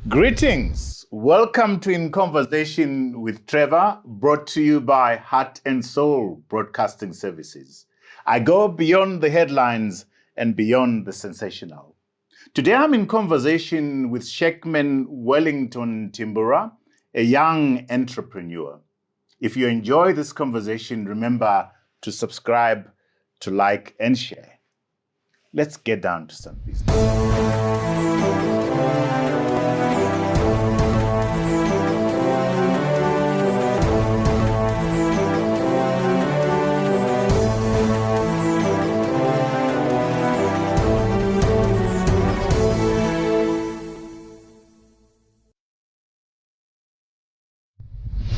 Greetings. Welcome to In Conversation with Trevor, brought to you by Heart and Soul Broadcasting Services. I go beyond the headlines and beyond the sensational. Today I'm in conversation with Shakemore Timburwa, a young entrepreneur. If you enjoy this conversation, remember to subscribe, to like, and share. Let's get down to some business.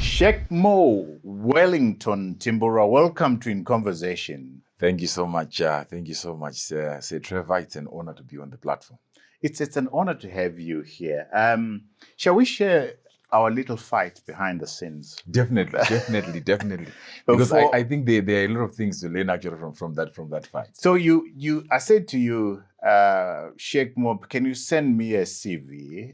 Shakemore Timburwa, welcome to In Conversation. Thank you so much. Say Trevor, it's an honor to be on the platform. It's an honor to have you here. Shall we share our little fight behind the scenes? Definitely. Because I think there are a lot of things to learn actually from that fight. So I said to you, Shakemore, can you send me a CV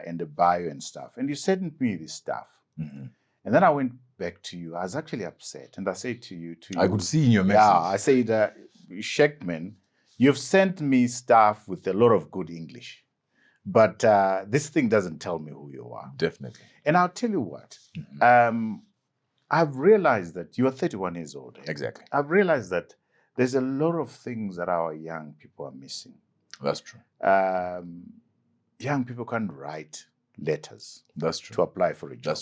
and a bio and stuff? And you sent me this stuff. Mm-hmm. And then I went back to you. I was actually upset. And I said to you, I could see in your message. Yeah, I said, Shakemore, you've sent me stuff with a lot of good English. But this thing doesn't tell me who you are. Definitely. And I'll tell you what. Mm-hmm. I've realized that you are 31 years old. Exactly. I've realized that there's a lot of things that our young people are missing. That's true. Young people can't write letters. That's true. To apply for a job.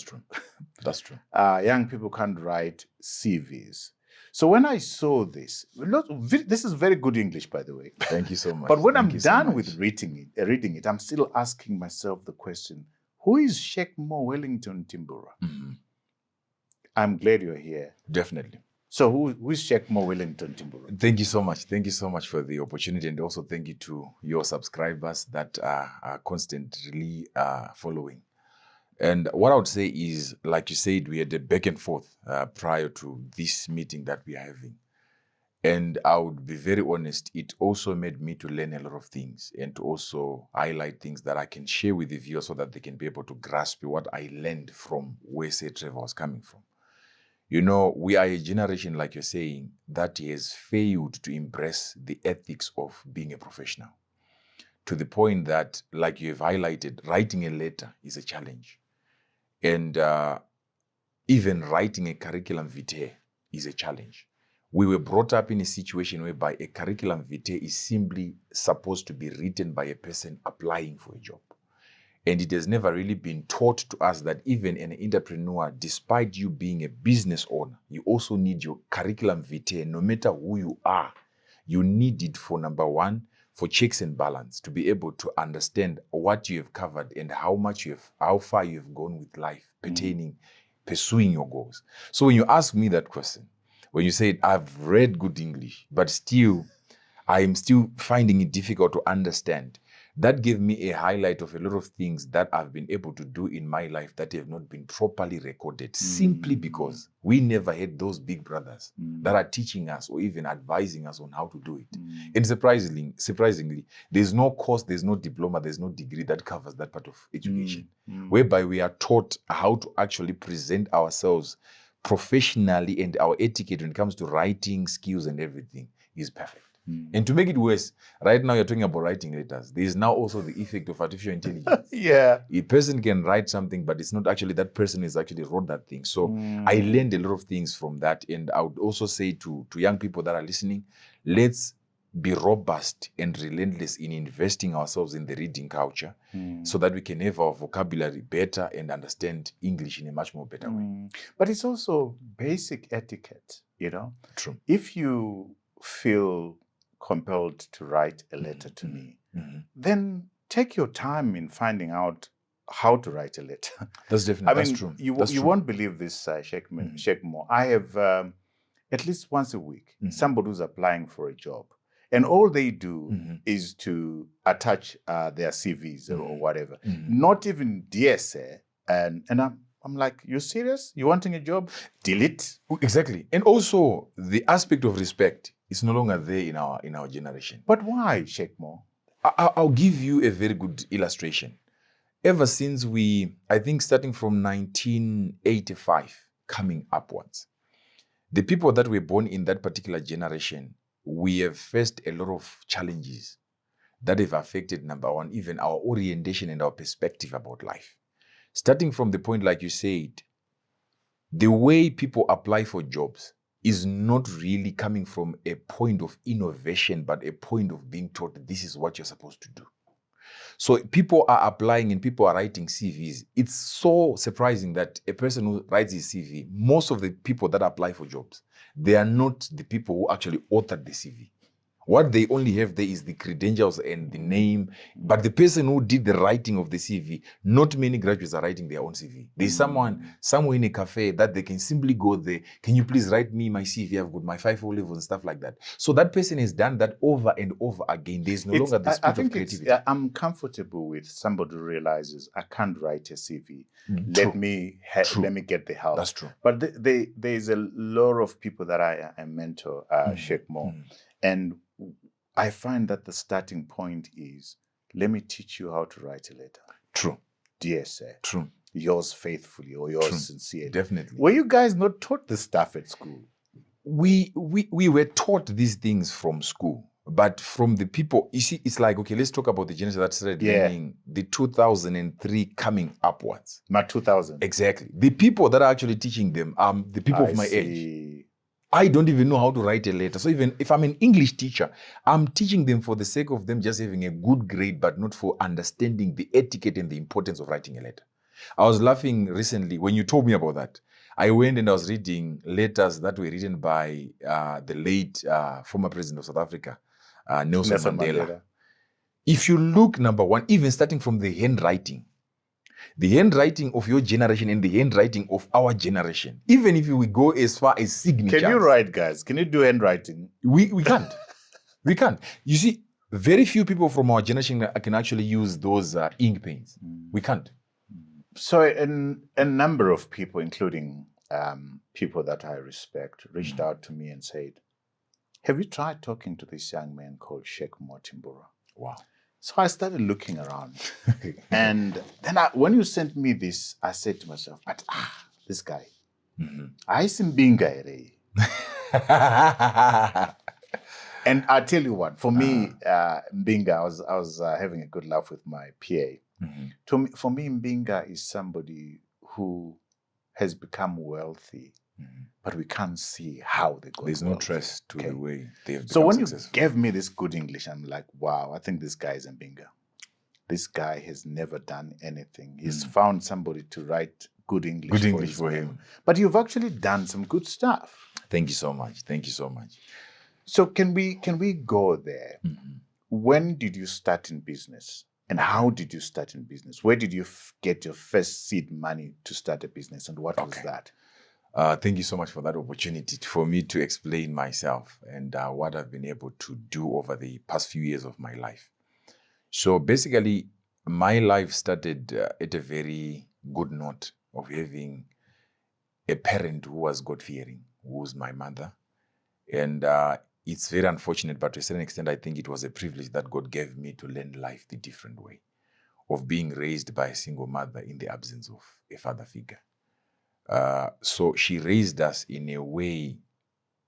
That's true. Young people can't write CVs. So when I saw this is very good English, by the way. Thank you so much. But when I'm done with reading it, I'm still asking myself the question, who is Shakemore Timburwa? Mm-hmm. I'm glad you're here. Definitely. So who is Shakemore Timburwa? Thank you so much. Thank you so much for the opportunity, and also thank you to your subscribers that are constantly following. And what I would say is, like you said, we had a back and forth prior to this meeting that we are having. And I would be very honest, it also made me to learn a lot of things and to also highlight things that I can share with the viewers so that they can be able to grasp what I learned from where, say, Trevor was coming from. You know, we are a generation, like you're saying, that has failed to embrace the ethics of being a professional. To the point that, like you have highlighted, writing a letter is a challenge. And even writing a curriculum vitae is a challenge. We were brought up in a situation whereby a curriculum vitae is simply supposed to be written by a person applying for a job. And it has never really been taught to us that even an entrepreneur, despite you being a business owner, you also need your curriculum vitae. No matter who you are, you need it for, number one, for checks and balance, to be able to understand what you have covered and how far you have gone with life pertaining, pursuing your goals. So when you ask me that question, when you said, I've read good English, but still, I am still finding it difficult to understand, that gave me a highlight of a lot of things that I've been able to do in my life that have not been properly recorded, simply because we never had those big brothers that are teaching us or even advising us on how to do it. And surprisingly, there's no course, there's no diploma, there's no degree that covers that part of education, whereby we are taught how to actually present ourselves professionally, and our etiquette when it comes to writing skills and everything is perfect. And to make it worse, right now you're talking about writing letters. There is now also the effect of artificial intelligence. Yeah. A person can write something, but it's not actually that person is actually wrote that thing. So I learned a lot of things from that. And I would also say to young people that are listening, let's be robust and relentless in investing ourselves in the reading culture so that we can have our vocabulary better and understand English in a much more better way. But it's also basic etiquette, you know? True. If you feel compelled to write a letter to me, then take your time in finding out how to write a letter. That's definitely that's true. You won't believe this, Shakemore. I have at least once a week somebody who's applying for a job, and all they do is to attach their CVs or whatever, not even DSA, and I'm like, you serious? You wanting a job? Delete. Exactly. And also the aspect of respect is no longer there in our generation. But why, Shakemore? I'll give you a very good illustration. ever since I think starting from 1985, coming upwards, the people that were born in that particular generation, we have faced a lot of challenges that have affected, number one, even our orientation and our perspective about life. Starting from the point, like you said, the way people apply for jobs is not really coming from a point of innovation, but a point of being taught this is what you're supposed to do. So people are applying and people are writing CVs. It's so surprising that a person who writes his CV, most of the people that apply for jobs, they are not the people who actually authored the CV. What they only have there is the credentials and the name. But the person who did the writing of the CV, not many graduates are writing their own CV. There's someone somewhere in a cafe that they can simply go there. Can you please write me my CV? I've got my 5 O levels and stuff like that. So that person has done that over and over again. There's no longer the spirit of creativity. I'm comfortable with somebody who realizes I can't write a CV. True. Let me get the help. That's true. But there's a lot of people that I mentor, Shakemore, and I find that the starting point is, let me teach you how to write a letter. True. Dear sir. True. Yours faithfully or yours sincerely. Definitely. Were you guys not taught this stuff at school? We were taught these things from school, but from the people, you see, it's like, okay, let's talk about the generation that started learning the 2003 coming upwards. My 2000. Exactly. The people that are actually teaching them are the people of my age. I don't even know how to write a letter. So even if I'm an English teacher, I'm teaching them for the sake of them just having a good grade, but not for understanding the etiquette and the importance of writing a letter. I was laughing recently when you told me about that. I went and I was reading letters that were written by the late former president of South Africa, Nelson Mandela. If you look, number one, even starting from the handwriting of your generation and the handwriting of our generation, even if we go as far as signatures. Can you write, guys? Can you do handwriting? We can't. We can't. You see, very few people from our generation can actually use those ink pens. We can't. So a number of people, including people that I respect, reached out to me and said, have you tried talking to this young man called Shakemore Timburwa? Wow. So I started looking around. And then when you sent me this, I said to myself, this guy, I see Mbinga. And I tell you what, for me, Mbinga, I was having a good laugh with my PA. For me, Mbinga is somebody who has become wealthy, but we can't see how they got There's wealthy. No trace to the way they have become So when successful. you gave me this good English, I'm like, wow, I think this guy is Mbinga. This guy has never done anything. He's found somebody to write good English for him. But you've actually done some good stuff. Thank you so much. Thank you so much. So can we go there? When did you start in business? And how did you start in business? Where did you get your first seed money to start a business? And what was that? Thank you so much for that opportunity for me to explain myself and what I've been able to do over the past few years of my life. So basically, my life started at a very good note of having a parent who was God-fearing, who was my mother. And it's very unfortunate, but to a certain extent, I think it was a privilege that God gave me to learn life the different way of being raised by a single mother in the absence of a father figure. So she raised us in a way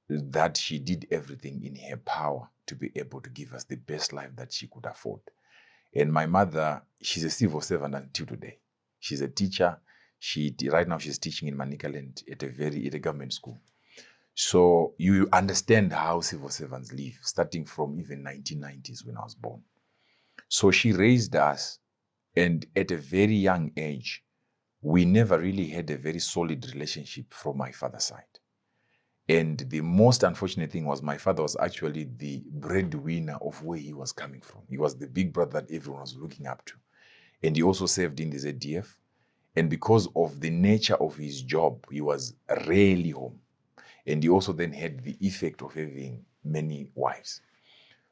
that she did everything in her power to be able to give us the best life that she could afford. And my mother, she's a civil servant until today. She's a teacher. Right now she's teaching in Manicaland at a government school. So you understand how civil servants live, starting from even 1990s when I was born. So she raised us, and at a very young age, we never really had a very solid relationship from my father's side. And the most unfortunate thing was my father was actually the breadwinner of where he was coming from. He was the big brother that everyone was looking up to. And he also served in the ZDF. And because of the nature of his job, he was rarely home. And he also then had the effect of having many wives.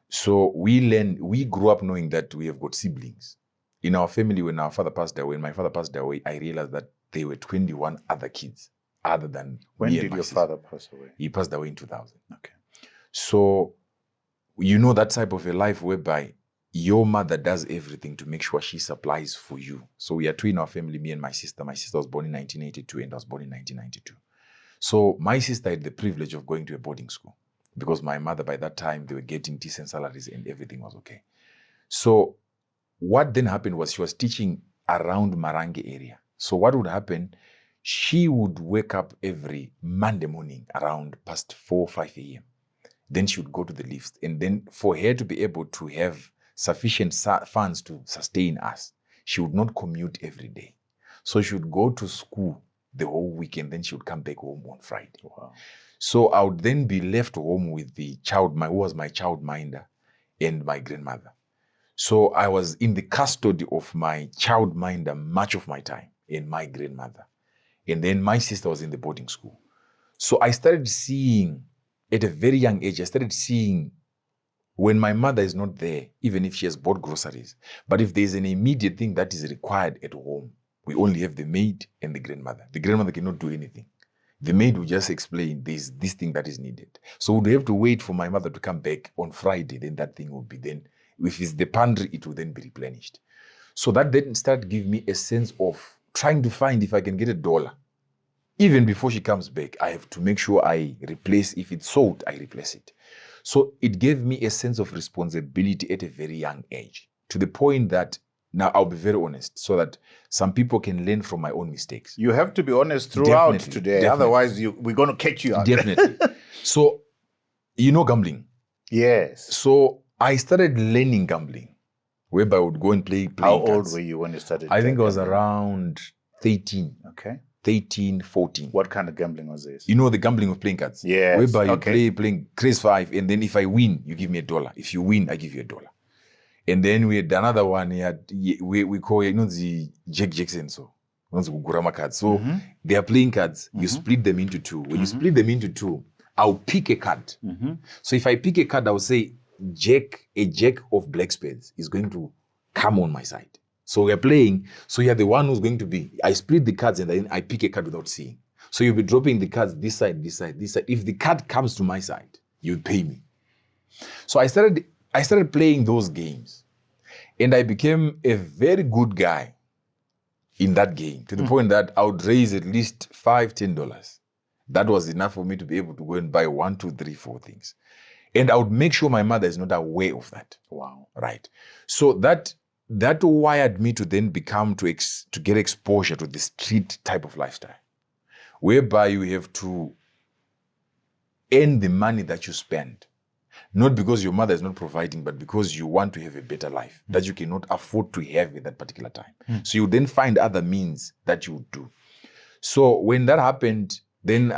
So we grew up knowing that we have got siblings. In our family, when my father passed away, I realized that there were 21 other kids other than When me did and my your sister. father pass away? He passed away in 2000. Okay. So, you know, that type of a life whereby your mother does everything to make sure she supplies for you. So we are two in our family, me and my sister. My sister was born in 1982 and I was born in 1992. So my sister had the privilege of going to a boarding school because my mother, by that time, they were getting decent salaries and everything was okay. So what then happened was she was teaching around Marange area. So what would happen, she would wake up every Monday morning around past 4 or 5 a.m. Then she would go to the lifts. And then for her to be able to have sufficient funds to sustain us, she would not commute every day. So she would go to school the whole weekend, then she would come back home on Friday. Wow. So I would then be left home with the child, who was my child minder, and my grandmother. So I was in the custody of my child minder much of my time and my grandmother. And then my sister was in the boarding school. So I started seeing, at a very young age, I started seeing when my mother is not there, even if she has bought groceries, but if there's an immediate thing that is required at home, we only have the maid and the grandmother. The grandmother cannot do anything. The maid will just explain there's this thing that is needed. So we'd have to wait for my mother to come back on Friday, then that thing will be then, if it's the pantry, it will then be replenished. So that then started giving me a sense of trying to find if I can get $1. Even before she comes back, I have to make sure I replace, if it's sold, I replace it. So it gave me a sense of responsibility at a very young age, to the point that, now I'll be very honest, so that some people can learn from my own mistakes. You have to be honest throughout Definitely, today. definitely. Otherwise, we're going to catch you out. Definitely. So, you know gambling. Yes. So I started learning gambling, whereby I would go and play How cards. old were you when you started? I think I was gambling? around 13. Okay. 13, 14. What kind of gambling was this? You know the gambling of playing cards? Yes. Whereby you Okay. playing Craze 5, and then if I win, you give me $1. If you win, I give you $1. And then we had another one, we call it, the Jack Jackson, so Gurama cards. So they are playing cards, you split them into two. When you split them into two, I'll pick a card. So if I pick a card, I'll say a jack of black spades is going to come on my side. So we're playing, so you're the one who's going to be, I split the cards and then I pick a card without seeing. So you'll be dropping the cards this side, this side, this side. If the card comes to my side, you pay me. So I started playing those games, and I became a very good guy in that game, to the point that I would raise at least $5, $10. That was enough for me to be able to go and buy 1, 2, 3, 4 things. And I would make sure my mother is not aware of that. Wow. Right. So that wired me to then become to get exposure to the street type of lifestyle, whereby you have to earn the money that you spend, not because your mother is not providing, but because you want to have a better life that you cannot afford to have at that particular time. So you then find other means that you would do. So when that happened, then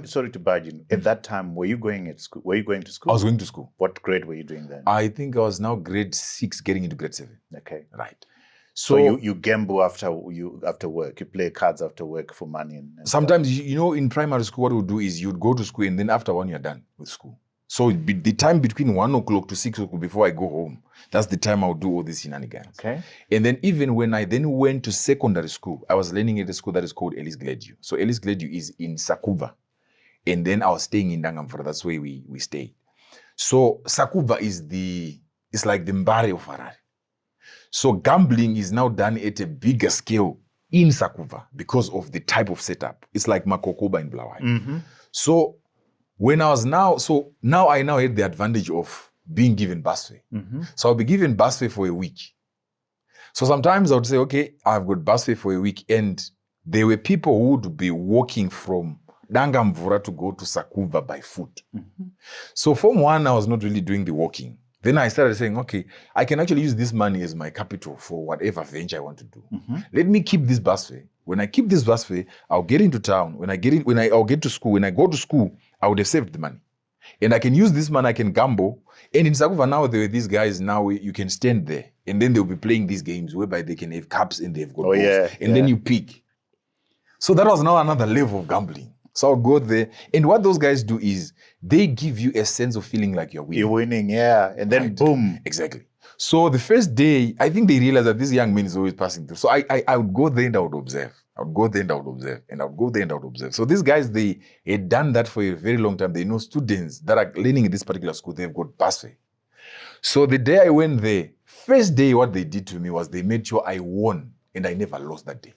sorry to barge in. At that time, were you going to school? I was going to school. What grade were you doing then? I think I was now grade 6, getting into grade 7. Okay. Right. So you gamble after work. You play cards after work for money. And sometimes, in primary school, what we would do is you'd go to school, and then after 1 you're done with school. So the time between 1 o'clock to 6 o'clock before I go home, that's the time I would do all these shenanigans. Okay. And then even when I then went to secondary school, I was learning at a school that is called Ellis Gledu. So Ellis Gledu is in Sakuva. And then I was staying in Dangamfura. That's where we stayed. So Sakuva it's like the Mbare of Harare. So gambling is now done at a bigger scale in Sakuva because of the type of setup. It's like Makokoba in Blawayo. So now I had the advantage of being given busway. So I'll be given busway for a week. So sometimes I would say, okay, I've got busway for a week. And there were people who would be walking from Dangamvura to go to Sakuva by foot. So Form 1, I was not really doing the walking. Then I started saying, okay, I can actually use this money as my capital for whatever venture I want to do. Let me keep this busway. When I keep this busway, I'll get into town. I'll get to school. When I go to school, I would have saved the money. And I can use this money, I can gamble. And in Sakuva now, there were these guys, now you can stand there. And then they'll be playing these games whereby they can have cups and they've got balls. And then you pick. So that was now another level of gambling. So I'll go there. And what those guys do is they give you a sense of feeling like you're winning. You're winning, yeah. And then boom. Exactly. So the first day, I think they realized that this young man is always passing through. So I would go there and I would observe. I would go there and I would observe. And I would go there and I would observe. So these guys, they had done that for a very long time. They know students that are learning in this particular school, they've got busway. So the day I went there, First day, what they did to me was they made sure I won and I never lost that day.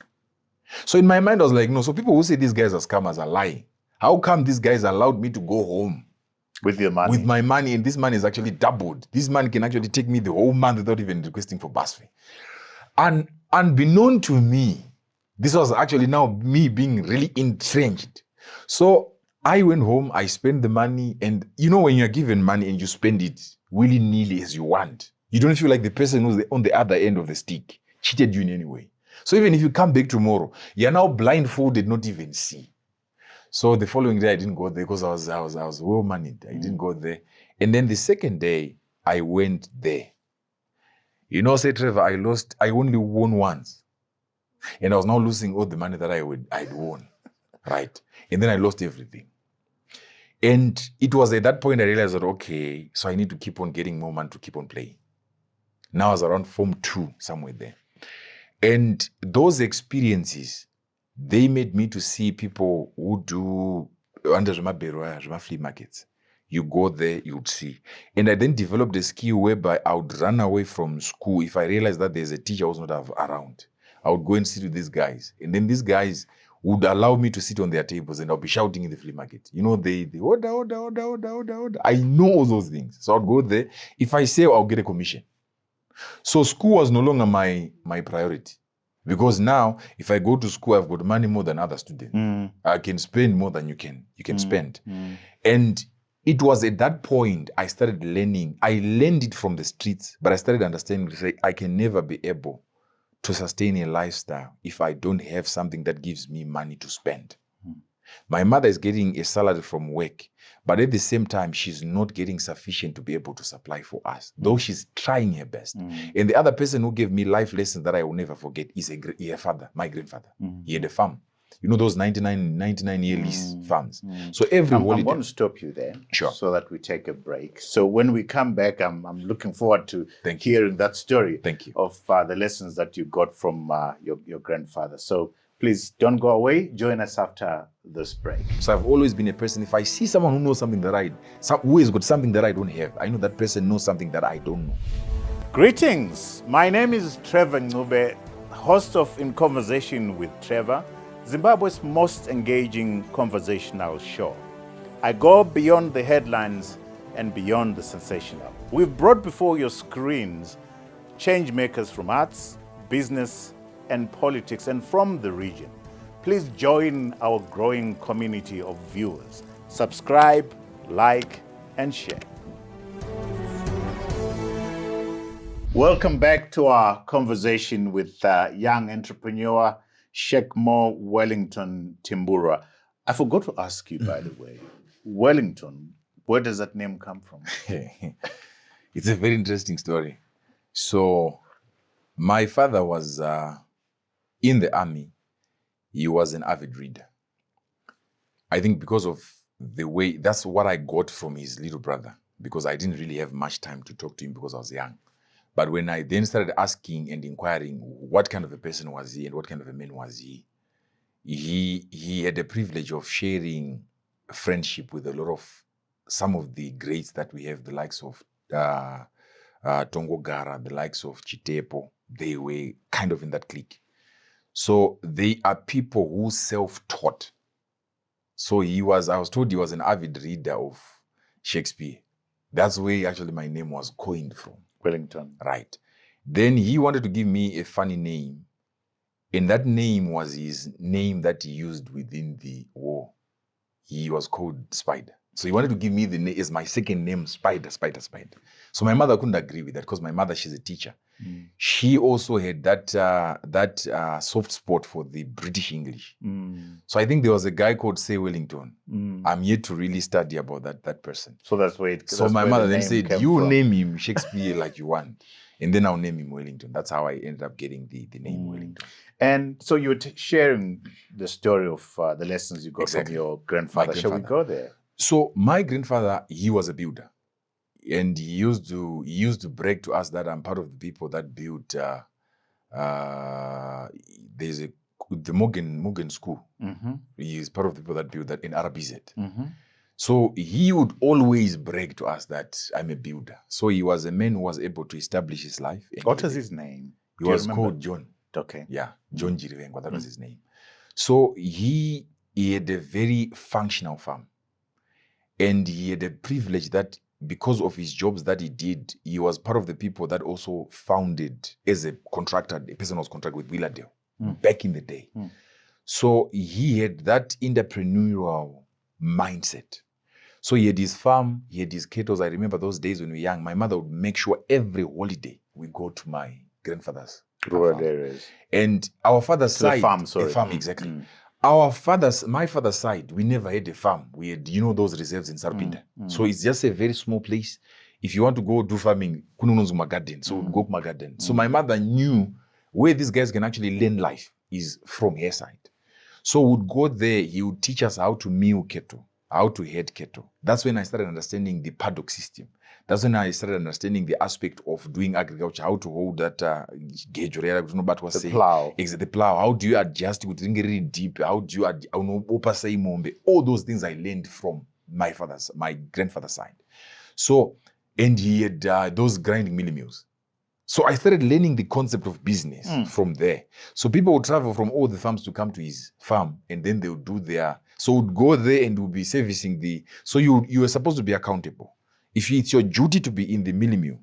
So in my mind, I was like, no, so people who say these guys are scammers are lying. How come these guys allowed me to go home with your money? With my money, and this money is actually doubled. This money can actually take me the whole month without even requesting for bus fee. And unbeknown to me, this was actually now me being really entrenched. So I went home, I spent the money, and you know when you're given money and you spend it willy-nilly as you want, you don't feel like the person who's on the other end of the stick cheated you in any way. So even if you come back tomorrow, you're now blindfolded, not even see. So the following day I didn't go there because I was well managed. I didn't go there. And then the second day I went there. You know, say Trevor, I only won once. And I was now losing all the money that I'd won. Right. And then I lost everything. And it was at that point I realized that, okay, so I need to keep on getting more money to keep on playing. Now I was around Form 2, somewhere there. And those experiences, they made me to see people who do under Zimbabwe flea markets. You go there, you would see. And I then developed a skill whereby I would run away from school if I realized that there's a teacher who was not around. I would go and sit with these guys. And then these guys would allow me to sit on their tables and I'll be shouting in the flea market. You know, they order. I know all those things. So I'd go there. If I say I'll get a commission. So school was no longer my priority. Because now, if I go to school, I've got money more than other students. I can spend more than you can spend. And it was at that point I started learning. I learned it from the streets, but I started understanding to say I can never be able to sustain a lifestyle if I don't have something that gives me money to spend. My mother is getting a salary from work, but at the same time, she's not getting sufficient to be able to supply for us, though she's trying her best. And the other person who gave me life lessons that I will never forget is a father, my grandfather. He had a farm. You know those 99-year lease farms. So every holiday. I'm going to stop you there, sure, so that we take a break. So when we come back, I'm looking forward to hearing that story. Thank you. Of the lessons that you got from your grandfather. So please don't go away. Join us after this break. So I've always been a person, if I see someone who knows something that who has got something that I don't have, I know that person knows something that I don't know. Greetings. My name is Trevor Ncube, host of In Conversation with Trevor, Zimbabwe's most engaging conversational show. I go beyond the headlines and beyond the sensational. We've brought before your screens change makers from arts, business, and politics, and from the region. Please join our growing community of viewers. Subscribe, like, and share. Welcome back to our conversation with young entrepreneur Shakemore Timburwa. I forgot to ask you, by the way, Wellington, where does that name come from? It's a very interesting story. So my father was in the army. He was an avid reader. I think because of the way, that's what I got from his little brother, because I didn't really have much time to talk to him because I was young. But when I then started asking and inquiring what kind of a person was he and what kind of a man was he had the privilege of sharing friendship with some of the greats that we have, the likes of Tongogara, the likes of Chitepo. They were kind of in that clique. So they are people who self-taught. So I was told he was an avid reader of Shakespeare. That's where actually my name was coined from. Wellington. Right. Then he wanted to give me a funny name. And that name was his name that he used within the war. He was called Spider. So he wanted to give me the name as my second name, Spider. So my mother couldn't agree with that because my mother, she's a teacher. She also had that soft spot for the British English. So I think there was a guy called Say Wellington. I'm yet to really study about that person. So that's where it. So my mother then said, "You name him Shakespeare like you want, and then I'll name him Wellington." That's how I ended up getting the name Wellington. And so you were sharing the story of the lessons you got from your grandfather. Shall we go there? So my grandfather, he was a builder. And he used to brag to us that I'm part of the people that built, there's the Morgan School. He is part of the people that built that in RBZ. So he would always brag to us that I'm a builder. So he was a man who was able to establish his life. And What was his name? He Do you was remember? called John. Okay. Yeah, John Jirivengwa, that was his name. So he had a very functional farm. And he had a privilege that because of his jobs that he did, he was part of the people that also founded as a contractor, a person was contracted with Willardale back in the day. So he had that entrepreneurial mindset. So he had his farm, he had his cattle. I remember those days when we were young, my mother would make sure every holiday we go to my grandfather's Rural areas. And our father's side, the farm, sorry. a farm, exactly. My father's side, we never had a farm. We had, those reserves in Sarpinda. So it's just a very small place. If you want to go do farming, kununozuma garden. So we'd go to my garden. So my mother knew where these guys can actually learn life is from her side. So we'd go there. He would teach us how to milk cattle, how to head cattle. That's when I started understanding the paddock system. That's when I started understanding the aspect of doing agriculture, how to hold that gauge, the plow. The plow. How do you adjust it really deep? How do you all those things I learned from my grandfather's side. So, and he had those grinding milling mills. So I started learning the concept of business from there. So people would travel from all the farms to come to his farm, and then they would do so we'd go there and we'd be servicing so you were supposed to be accountable. If it's your duty to be in the milling mill,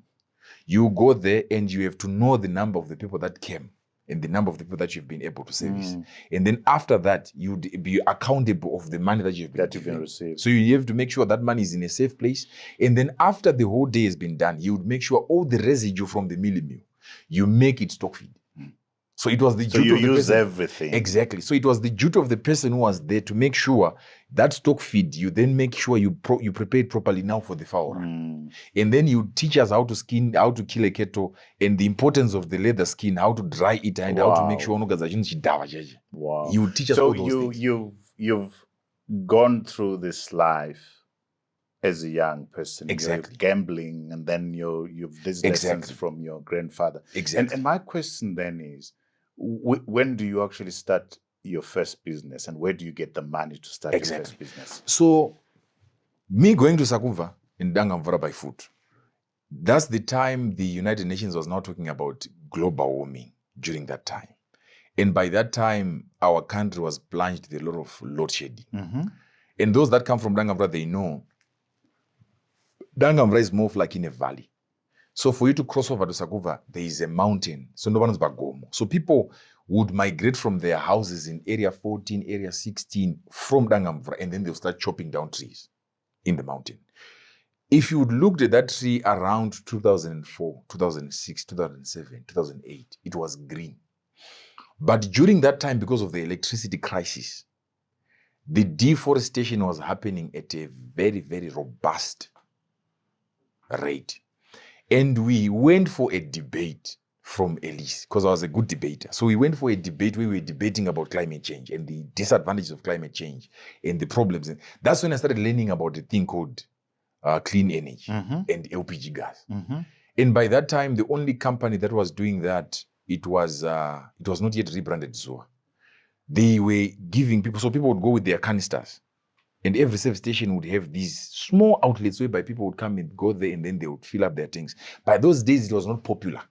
you go there and you have to know the number of the people that came and the number of the people that you've been able to service. And then after that, you'd be accountable of the money that you've been received. So you have to make sure that money is in a safe place. And then after the whole day has been done, you would make sure all the residue from the milling mill, you make it stock feed. So it was the duty of the person. So you use everything. Exactly. So it was the duty of the person who was there to make sure that stock feed, you then make sure you prepare it properly now for the fowl. And then you teach us how to skin, how to kill a cattle, and the importance of the leather skin, how to dry it, and how to make sure Wow. You teach us all those things. You've gone through this life as a young person. Exactly. You're gambling, and then you've these lessons from your grandfather. Exactly. And my question then is, when do you actually start your first business, and where do you get the money to start your first business? So, me going to Sakumva in Dangamvura by foot, that's the time the United Nations was now talking about global warming during that time. And by that time, our country was plunged with a lot of load shedding. And those that come from Dangamvura, they know Dangamvura is more like in a valley. So for you to cross over to Sakuva, there is a mountain. So no one's Bagomo. So people would migrate from their houses in area 14, area 16 from Dangamvura, and then they'll start chopping down trees in the mountain. If you looked at that tree around 2004, 2006, 2007, 2008, it was green. But during that time, because of the electricity crisis, the deforestation was happening at a very, very robust rate. And we went for a debate from Elise, because I was a good debater. So we went for a debate where we were debating about climate change and the disadvantages of climate change and the problems. And that's when I started learning about a thing called clean energy and LPG gas. And by that time, the only company that was doing that, it was not yet rebranded Zoa. They were giving people, so people would go with their canisters. And every service station would have these small outlets whereby people would come and go there, and then they would fill up their things. By those days, it was not popular.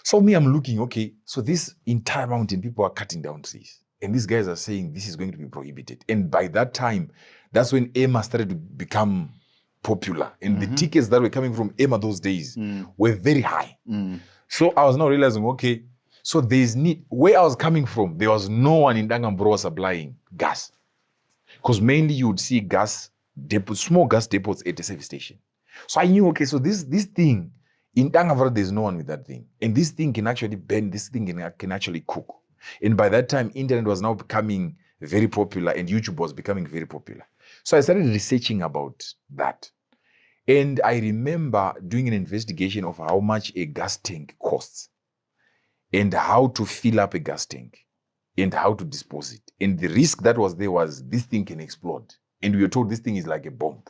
So me, I'm looking, okay, so this entire mountain, people are cutting down trees. And these guys are saying this is going to be prohibited. And by that time, that's when EMA started to become popular. And the tickets that were coming from EMA those days were very high. So I was now realizing, okay, so there's need. Where I was coming from, there was no one in Dangamvura supplying gas. Because mainly you would see gas depots, small gas depots at the service station. So I knew, okay, so this thing, in Dangamvura, there's no one with that thing. And this thing can actually burn, this thing can actually cook. And by that time, internet was now becoming very popular and YouTube was becoming very popular. So I started researching about that. And I remember doing an investigation of how much a gas tank costs and how to fill up a gas tank and how to dispose it. And the risk that was there was this thing can explode. And we were told this thing is like a bomb.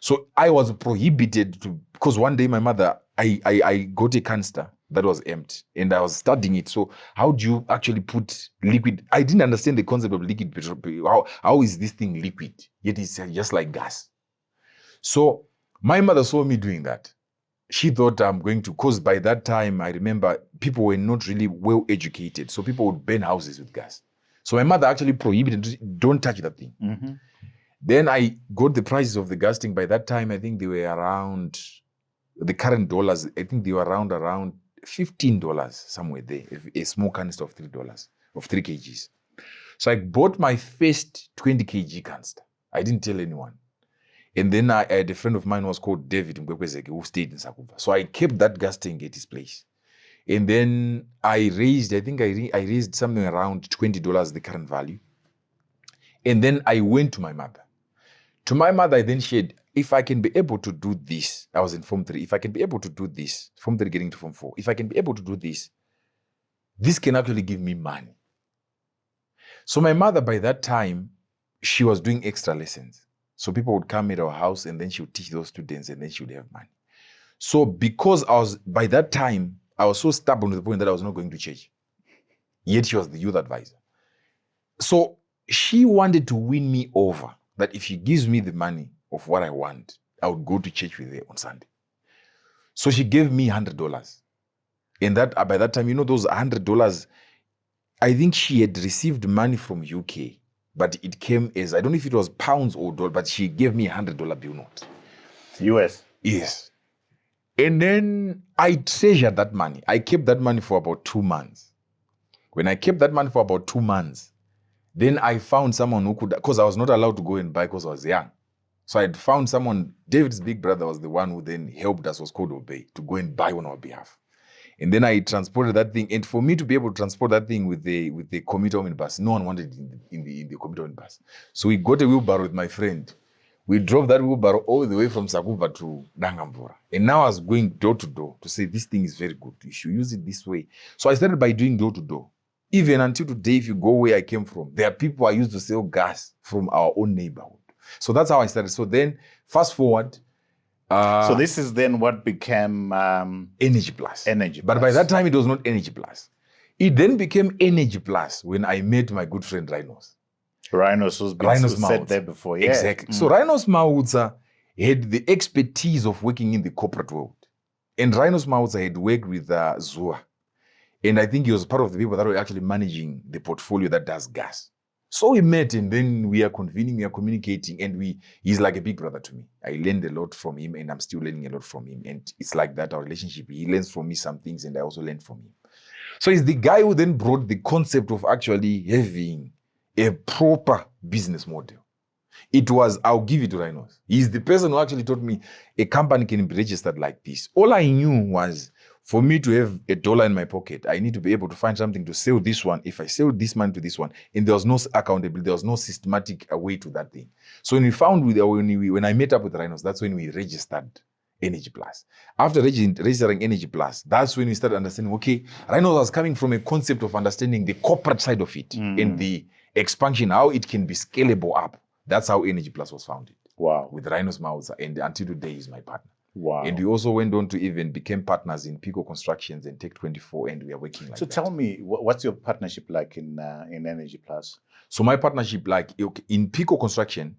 So I was prohibited to, because one day my mother, I got a canister that was empty. And I was studying it. So how do you actually put liquid? I didn't understand the concept of liquid petrol. How is this thing liquid? Yet it's just like gas. So my mother saw me doing that. She thought I'm going to, because by that time, I remember people were not really well educated. So people would burn houses with gas. So my mother actually prohibited, don't touch that thing. Mm-hmm. Then I got the prices of the gas thing. By that time, I think they were around, the current dollars, I think they were around $15, somewhere there, a small canister of $3, of 3 kgs. So I bought my first 20 kg canister. I didn't tell anyone. And then I had a friend of mine who was called David Mkwekwezeke, who stayed in Sakuva. So I kept that gas tank at his place. And then I raised, I think I raised something around $20, the current value. And then I went to my mother. To my mother, I then shared, if I can be able to do this, I was in Form 3, if I can be able to do this, Form 3 getting to Form 4, if I can be able to do this, this can actually give me money. So my mother, by that time, she was doing extra lessons. So people would come at our house and then she would teach those students and then she would have money. So because by that time, I was so stubborn to the point that I was not going to church. Yet she was the youth advisor. So she wanted to win me over, that if she gives me the money of what I want, I would go to church with her on Sunday. So she gave me $100. And that by that time, those $100, I think she had received money from UK. But it came as, I don't know if it was pounds or dollars, but she gave me $100 bill note. US? Yes. And then I treasured that money. I kept that money for about 2 months. When I kept that money for about 2 months, then I found someone who could, because I was not allowed to go and buy because I was young. So I had found someone, David's big brother was the one who then helped us, was called Obey, to go and buy on our behalf. And then I transported that thing. And for me to be able to transport that thing with the commuter omnibus, no one wanted it in the commuter omnibus. So we got a wheelbarrow with my friend. We drove that wheelbarrow all the way from Sakuva to Dangamvura. And now I was going door to door to say, this thing is very good. You should use it this way. So I started by doing door to door. Even until today, if you go where I came from, there are people I used to sell gas from our own neighborhood. So that's how I started. So then fast forward, so this is then what became Energy Plus. Energy But Plus. by that time, it was not Energy Plus. It then became Energy Plus when I met my good friend Rinos. Rinos, who's been said there before. Yeah. Exactly. So Rinos Mautsa had the expertise of working in the corporate world. And Rinos Mautsa had worked with Zua. And I think he was part of the people that were actually managing the portfolio that does gas. So we met and then we are convening, we are communicating, and he's like a big brother to me. I learned a lot from him and I'm still learning a lot from him. And it's like that, our relationship. He learns from me some things and I also learn from him. So he's the guy who then brought the concept of actually having a proper business model. It was, I'll give it to Rinos. He's the person who actually taught me a company can be registered like this. All I knew was, for me to have $1 in my pocket, I need to be able to find something to sell this one. If I sell this money to this one, and there was no accountability, there was no systematic way to that thing. So when I met up with Rinos, that's when we registered Energy Plus. After registering Energy Plus, that's when we started understanding, okay, Rinos was coming from a concept of understanding the corporate side of it and the expansion, how it can be scalable up. That's how Energy Plus was founded. Wow. With Rinos Mautsa, and until today he's my partner. Wow. And we also went on to even become partners in Picco Construction and Tech24, and we are working like that. So tell me, what's your partnership like in Energy Plus? So my partnership, like in Picco Construction,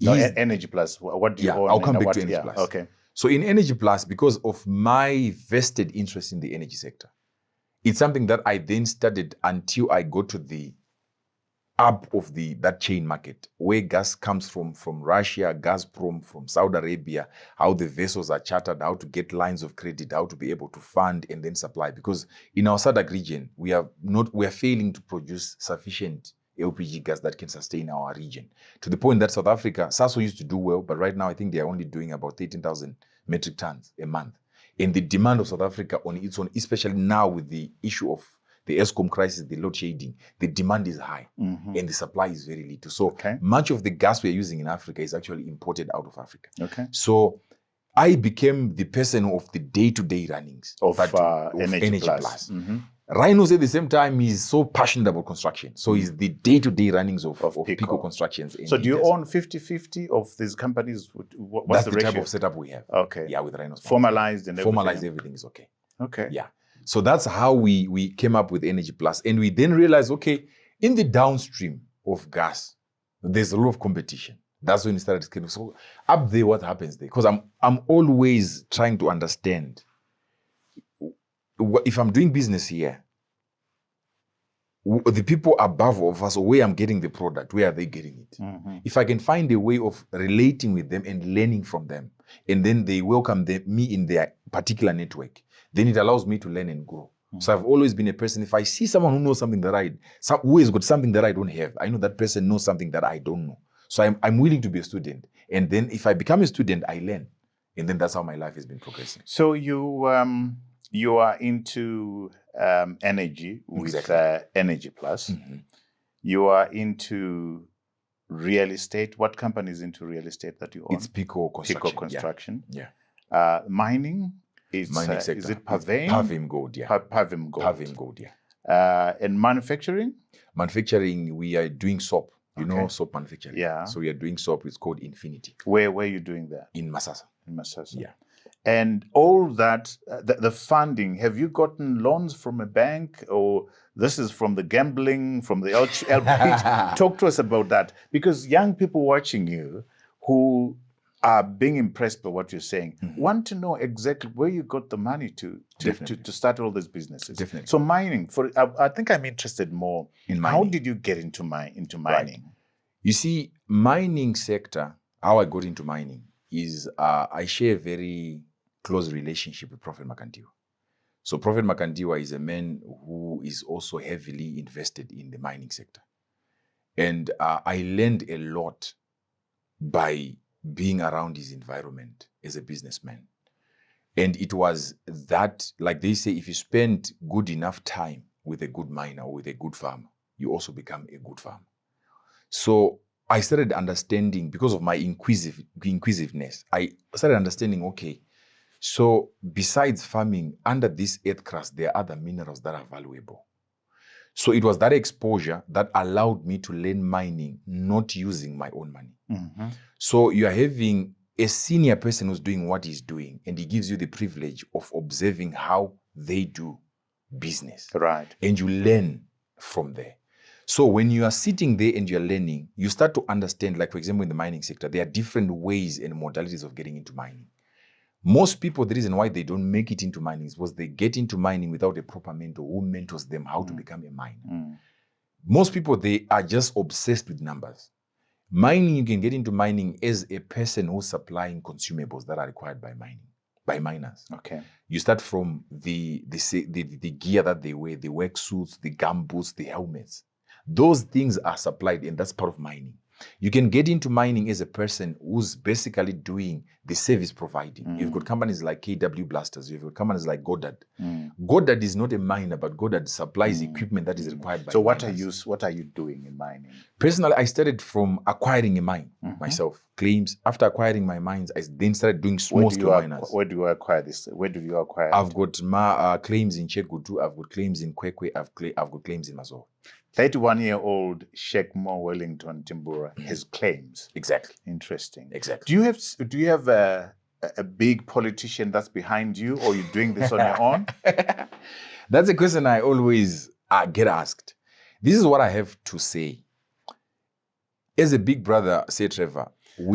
Energy Plus. What do you own? I'll come back to Energy Plus. Okay. So in Energy Plus, because of my vested interest in the energy sector, it's something that I then studied until I got to the up of that chain market, where gas comes from Russia, Gazprom, from Saudi Arabia, how the vessels are chartered, how to get lines of credit, how to be able to fund and then supply. Because in our SADC region, we are failing to produce sufficient LPG gas that can sustain our region. To the point that South Africa, SASO used to do well, but right now I think they are only doing about 13,000 metric tons a month. And the demand of South Africa on its own, especially now with the issue of the ESCOM crisis, the load shedding, the demand is high and the supply is very little. So much of the gas we're using in Africa is actually imported out of Africa. Okay. So I became the person of the day-to-day runnings of Energy Plus. Rinos at the same time is so passionate about construction. So he's the day-to-day runnings of Picco Constructions. So do you own 50-50 of these companies? What's That's the ratio? type of setup we have. Okay. Yeah, with Rinos. Formalized and everything. Formalized, everything is okay. Okay. Yeah. So that's how we came up with Energy Plus. And we then realized, okay, in the downstream of gas, there's a lot of competition. That's when we started scaling. So up there, what happens there? Because I'm always trying to understand if I'm doing business here, the people above of us, or where I'm getting the product, where are they getting it? If I can find a way of relating with them and learning from them, and then they welcome me in their particular network, then it allows me to learn and grow. So I've always been a person, if I see someone who knows something that who has got something that I don't have, I know that person knows something that I don't know. So I'm willing to be a student. And then if I become a student, I learn. And then that's how my life has been progressing. So you are into energy with Energy Plus. You are into real estate. What company is into real estate that you own? It's Picco Construction. Picco Construction. Yeah. Mining. Mining sector. Is it Pavim? Pavim Gold, yeah. Pavim Gold. Pavim Gold, yeah. And manufacturing? Manufacturing, we are doing soap. You know soap manufacturing. Yeah. So we are doing soap. It's called Infinity. Where are you doing that? In Masasa. In Masasa. Yeah. And all that, the funding, have you gotten loans from a bank, or this is from the gambling, from the LP? Talk to us about that. Because young people watching you who are being impressed by what you're saying want to know exactly where you got the money to start all these businesses. Definitely. So mining, I think I'm interested more in mining. How did you get into mining? Right. You see, mining sector, how I got into mining is I share a very close relationship with Prophet Makandiwa. So Prophet Makandiwa is a man who is also heavily invested in the mining sector. And I learned a lot by being around his environment as a businessman. And it was that, like they say, if you spend good enough time with a good miner or with a good farmer, you also become a good farmer. So I started understanding, because of my inquisitiveness, I started understanding, okay, so besides farming, under this earth crust, there are other minerals that are valuable. So it was that exposure that allowed me to learn mining, not using my own money. So you are having a senior person who's doing what he's doing, and he gives you the privilege of observing how they do business. Right. And you learn from there. So when you are sitting there and you're learning, you start to understand, like for example, in the mining sector, there are different ways and modalities of getting into mining. Most people, the reason why they don't make it into mining is because they get into mining without a proper mentor who mentors them how to become a miner. Most people, they are just obsessed with numbers. Mining, you can get into mining as a person who's supplying consumables that are required by miners. Okay. You start from the gear that they wear, the work suits, the gum boots, the helmets. Those things are supplied, and that's part of mining. You can get into mining as a person who's basically doing the service providing. You've got companies like KW Blasters, you've got companies like Goddard. Goddard is not a miner, but Goddard supplies equipment that is required by miners. What are you doing in mining? Personally, I started from acquiring a mine myself, claims. After acquiring my mines, I then started doing small-scale miners. Where do you acquire this? Where do you acquire I've got my claims in Chegutu, I've got claims in Kwekwe, I've got claims in Mazo. 31-year-old Shakemore Wellington Timburwa has claims. Exactly. Interesting. Exactly. Do you have a big politician that's behind you, or are you doing this on your own? That's a question I always get asked. This is what I have to say. As a big brother, say Trevor,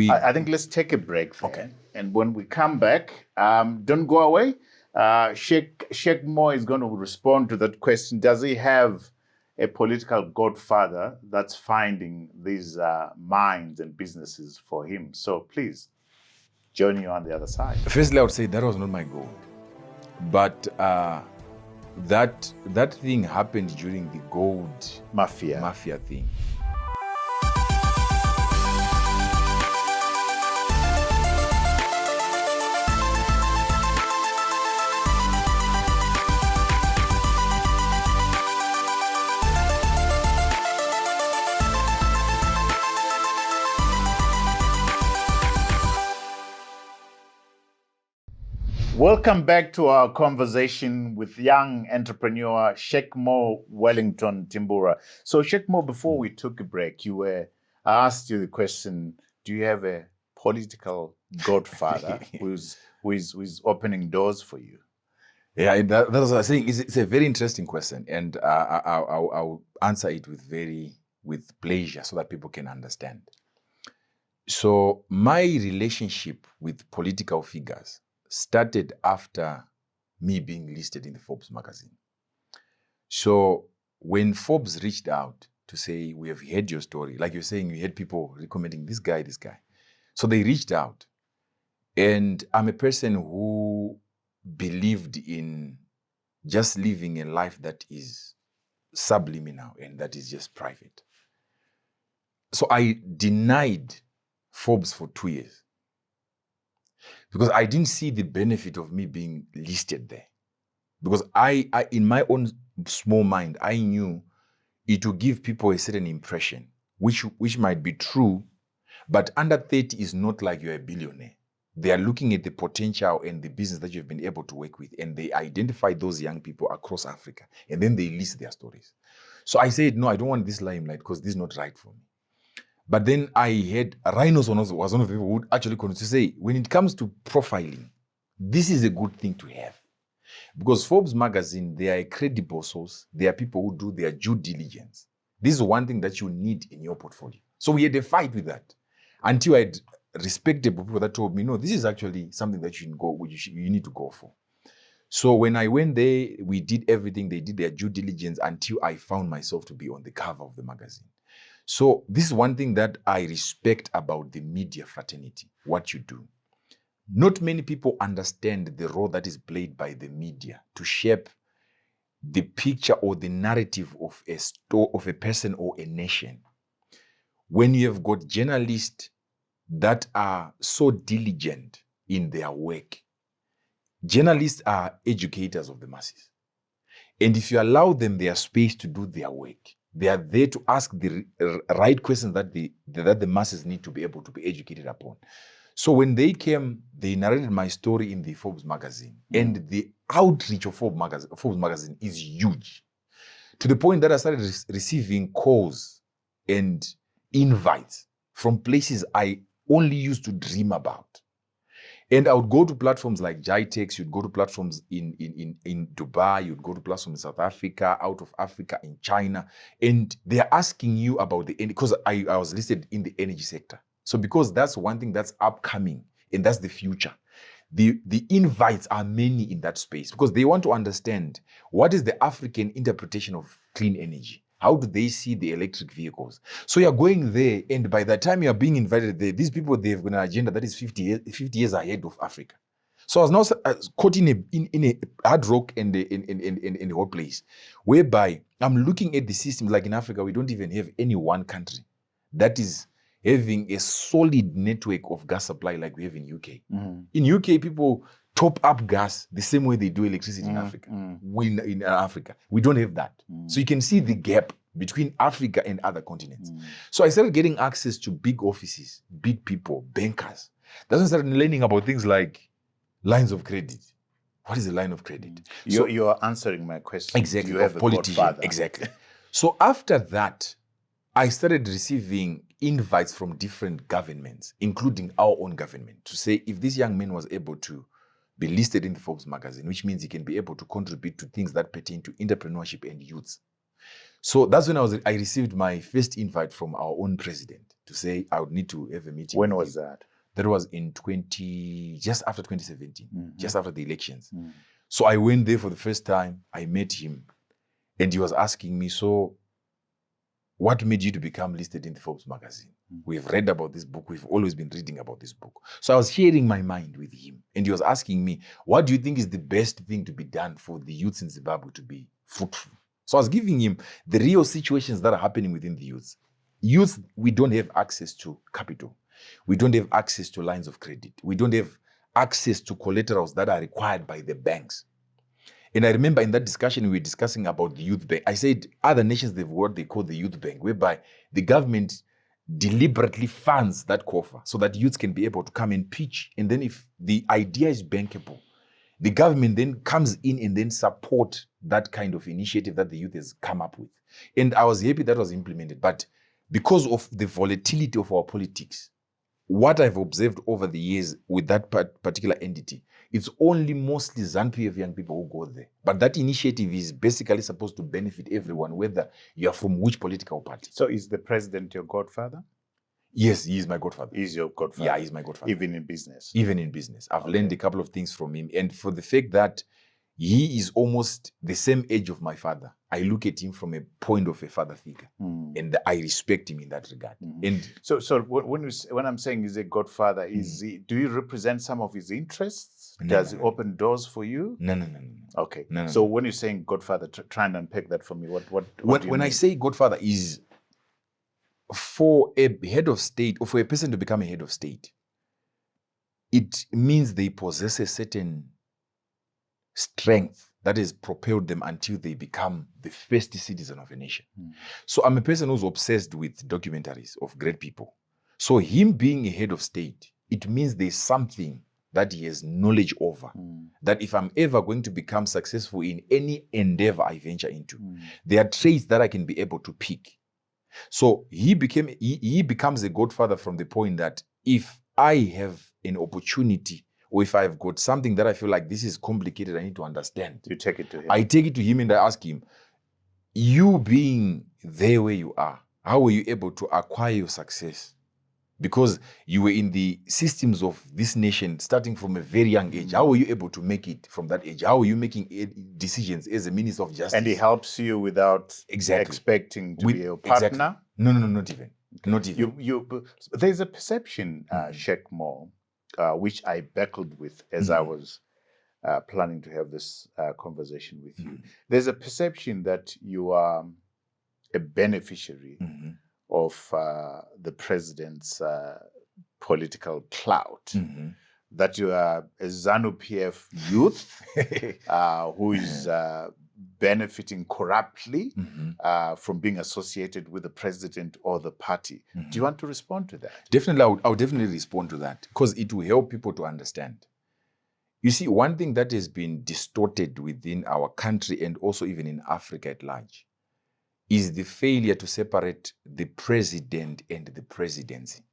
I think let's take a break there. Okay. And when we come back, don't go away. Shakemore is going to respond to that question. Does he have a political godfather that's finding these mines and businesses for him? So please, join you on the other side. Firstly, I would say that was not my goal. But that thing happened during the Gold Mafia thing. Welcome back to our conversation with young entrepreneur Shakemore Wellington Timburwa. So Shakemore, before we took a break, I asked you the question, do you have a political godfather who's opening doors for you? Yeah, and that's what I was saying. It's a very interesting question, and I'll answer it with pleasure so that people can understand. So my relationship with political figures started after me being listed in the Forbes magazine. So when Forbes reached out to say, we have heard your story, like you're saying, you had people recommending this guy. So they reached out, and I'm a person who believed in just living a life that is subliminal and that is just private. So I denied Forbes for 2 years because I didn't see the benefit of me being listed there. Because I in my own small mind, I knew it would give people a certain impression, which might be true, but under 30 is not like you're a billionaire. They are looking at the potential and the business that you've been able to work with, and they identify those young people across Africa, and then they list their stories. So I said, no, I don't want this limelight because this is not right for me. But then I had Rinos was one of the people who would actually continue to say, when it comes to profiling, this is a good thing to have. Because Forbes magazine, they are a credible source. They are people who do their due diligence. This is one thing that you need in your portfolio. So we had a fight with that until I had respectable people that told me, no, this is actually something that you need to go for. So when I went there, we did everything. They did their due diligence until I found myself to be on the cover of the magazine. So this is one thing that I respect about the media fraternity, what you do. Not many people understand the role that is played by the media to shape the picture or the narrative of a person or a nation. When you have got journalists that are so diligent in their work, journalists are educators of the masses. And if you allow them their space to do their work, they are there to ask the right questions that the masses need to be able to be educated upon. So when they came, they narrated my story in the Forbes magazine. And the outreach of Forbes magazine is huge. To the point that I started receiving calls and invites from places I only used to dream about. And I would go to platforms like Jitex, you'd go to platforms in Dubai, you'd go to platforms in South Africa, out of Africa, in China, and they're asking you about the energy, because I was listed in the energy sector. So because that's one thing that's upcoming, and that's the future. The invites are many in that space because they want to understand what is the African interpretation of clean energy. How do they see the electric vehicles? So you're going there, and by the time you're being invited there, these people, they've got an agenda that is 50 years ahead of Africa. So I was now caught in a hard rock and in the whole place, whereby I'm looking at the system. Like in Africa, we don't even have any one country that is having a solid network of gas supply like we have in UK. In UK, people top up gas the same way they do electricity in Africa. In Africa, we don't have that. So you can see the gap between Africa and other continents. So I started getting access to big offices, big people, bankers. That's when I started learning about things like lines of credit. What is a line of credit? You are answering my question. Exactly. You have a godfather. Exactly. So after that, I started receiving invites from different governments, including our own government, to say if this young man was able to be listed in the Forbes magazine, which means he can be able to contribute to things that pertain to entrepreneurship and youths. So that's when I received my first invite from our own president to say I would need to have a meeting. When was that? That was in just after 2017, just after the elections. So I went there for the first time. I met him, and he was asking me, so what made you to become listed in the Forbes magazine? We've read about this book. We've always been reading about this book. So I was sharing my mind with him, and he was asking me, what do you think is the best thing to be done for the youths in Zimbabwe to be fruitful? So I was giving him the real situations that are happening within the youths. Youths, we don't have access to capital. We don't have access to lines of credit. We don't have access to collaterals that are required by the banks. And I remember in that discussion, we were discussing about the youth bank. I said other nations, they've what they call the youth bank, whereby the government deliberately funds that coffer so that youths can be able to come and pitch. And then if the idea is bankable, the government then comes in and then support that kind of initiative that the youth has come up with. And I was happy that was implemented. But because of the volatility of our politics, what I've observed over the years with that particular entity, it's only mostly ZANU-PF young people who go there. But that initiative is basically supposed to benefit everyone, whether you are from which political party. So is the president your godfather? Yes, he is my godfather. He's your godfather? Yeah, he's my godfather. Even in business? Even in business. I've learned a couple of things from him. And for the fact that he is almost the same age of my father, I look at him from a point of a father figure. And I respect him in that regard. And so when I'm saying he's a godfather, is he, do you represent some of his interests? Does he open doors for you? No. Okay. No. So when you're saying godfather, try and unpack that for me. What do you when mean? I say godfather is for a head of state, or for a person to become a head of state, it means they possess a certain strength that has propelled them until they become the first citizen of a nation. So I'm a person who's obsessed with documentaries of great people. So him being a head of state, it means there's something that he has knowledge over, that if I'm ever going to become successful in any endeavor I venture into, there are traits that I can be able to pick. So he becomes a godfather from the point that if I have an opportunity, or if I've got something that I feel like this is complicated, I need to understand, you take it to him. I take it to him and I ask him, you being there where you are, how were you able to acquire your success? Because you were in the systems of this nation starting from a very young age. How were you able to make it from that age? How are you making decisions as a minister of justice? And he helps you without expecting to be a partner? Exactly. No, not even. Not even. There's a perception, Shakemore, which I battled with as I was planning to have this conversation with you. There's a perception that you are a beneficiary of the president's political clout, that you are a ZANU-PF youth who is benefiting corruptly from being associated with the president or the party. Do you want to respond to that? Definitely, I would definitely respond to that, because it will help people to understand. You see, one thing that has been distorted within our country and also even in Africa at large is the failure to separate the president and the presidency.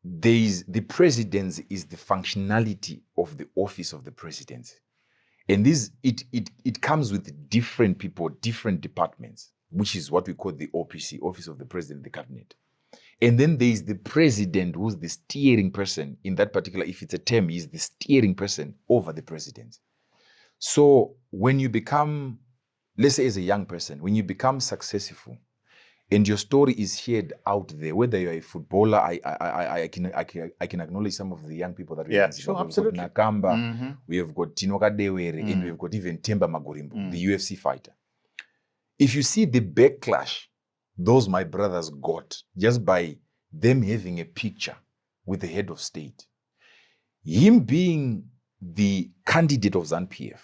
The presidency is the functionality of the office of the presidency. And it comes with different people, different departments, which is what we call the OPC, Office of the President, the Cabinet. And then there is the president, who's the steering person in that particular, if it's a term, he's the steering person over the president. So when you become, let's say as a young person, when you become successful and your story is shared out there, whether you're a footballer, I can acknowledge some of the young people that we have. Sure, absolutely. We've got Nakamba, we have got Tinoka Dewere, and we've got even Themba Magorimbo, the UFC fighter. If you see the backlash those my brothers got just by them having a picture with the head of state, him being the candidate of ZANU-PF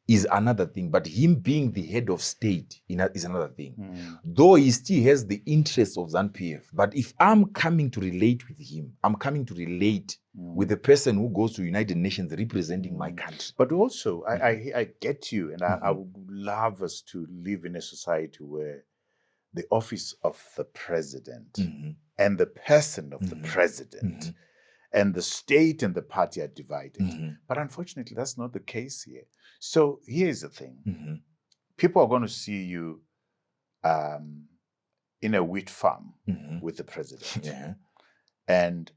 is another thing, but him being the head of state is another thing. Though he still has the interests of ZANU-PF, but if I'm coming to relate with him, I'm coming to relate with the person who goes to United Nations representing my country. But also, I get you, and I would love us to live in a society where the office of the president and the person of the president and the state and the party are divided. But unfortunately, that's not the case here. So here's the thing. People are going to see you in a wheat farm with the president. And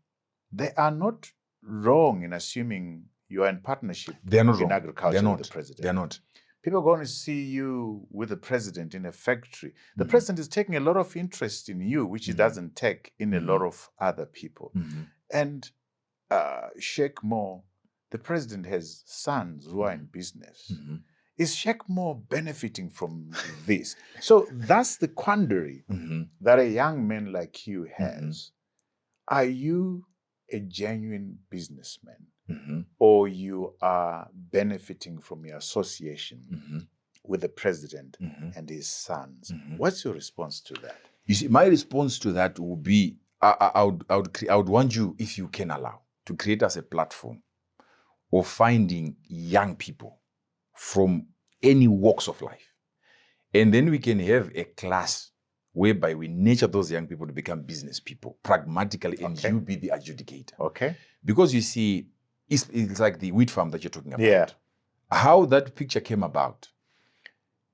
they are not wrong in assuming you are in partnership in agriculture with the president. They're not. People are going to see you with the president in a factory. The president is taking a lot of interest in you, which he doesn't take in a lot of other people. And Shakemore, the president has sons who are in business. Is Shakemore benefiting from this? So that's the quandary that a young man like you has. Are you a genuine businessman? Or you are benefiting from your association with the president and his sons? What's your response to that? You see, my response to that would be, I would want you, if you can allow, to create us a platform of finding young people from any walks of life. And then we can have a class whereby we nurture those young people to become business people, pragmatically, and Okay. you be the adjudicator. Okay. Because you see, it's like the wheat farm that you're talking about. Yeah. How that picture came about,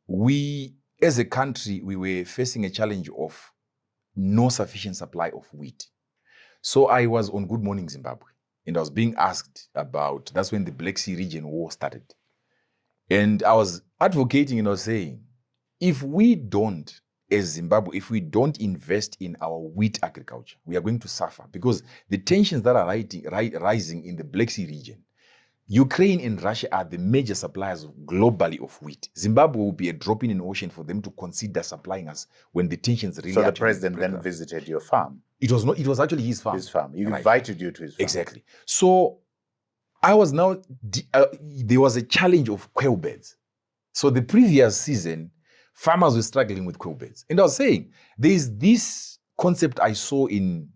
we, as a country, we were facing a challenge of no sufficient supply of wheat. So I was on Good Morning Zimbabwe, and I was being asked about, that's when the Black Sea region war started. And I was advocating and I was saying, if we don't, as Zimbabwe, if we don't invest in our wheat agriculture, we are going to suffer, because the tensions that are rising in the Black Sea region, Ukraine and Russia are the major suppliers globally of wheat. Zimbabwe will be a drop in an ocean for them to consider supplying us when the tensions really. So the president then visited your farm. It was not. It was actually his farm. His farm. He Right. invited you to his farm. Exactly. So I was now. There was a challenge of quail beds. So the previous season, farmers were struggling with quail beds, and I was saying there is this concept I saw in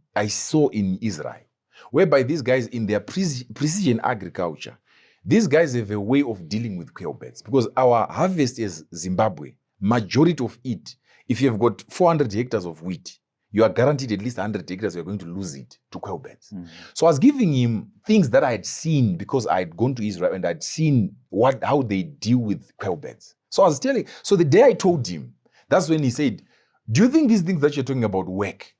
Israel, whereby these guys in their precision agriculture, these guys have a way of dealing with quail beds, because our harvest is Zimbabwe, majority of it, if you have got 400 hectares of wheat, you are guaranteed at least 100 hectares, you're going to lose it to quail beds. Mm. So I was giving him things that I had seen, because I had gone to Israel and I'd seen how they deal with quail beds. So I was telling, so the day I told him, that's when he said, do you think these things that you're talking about work?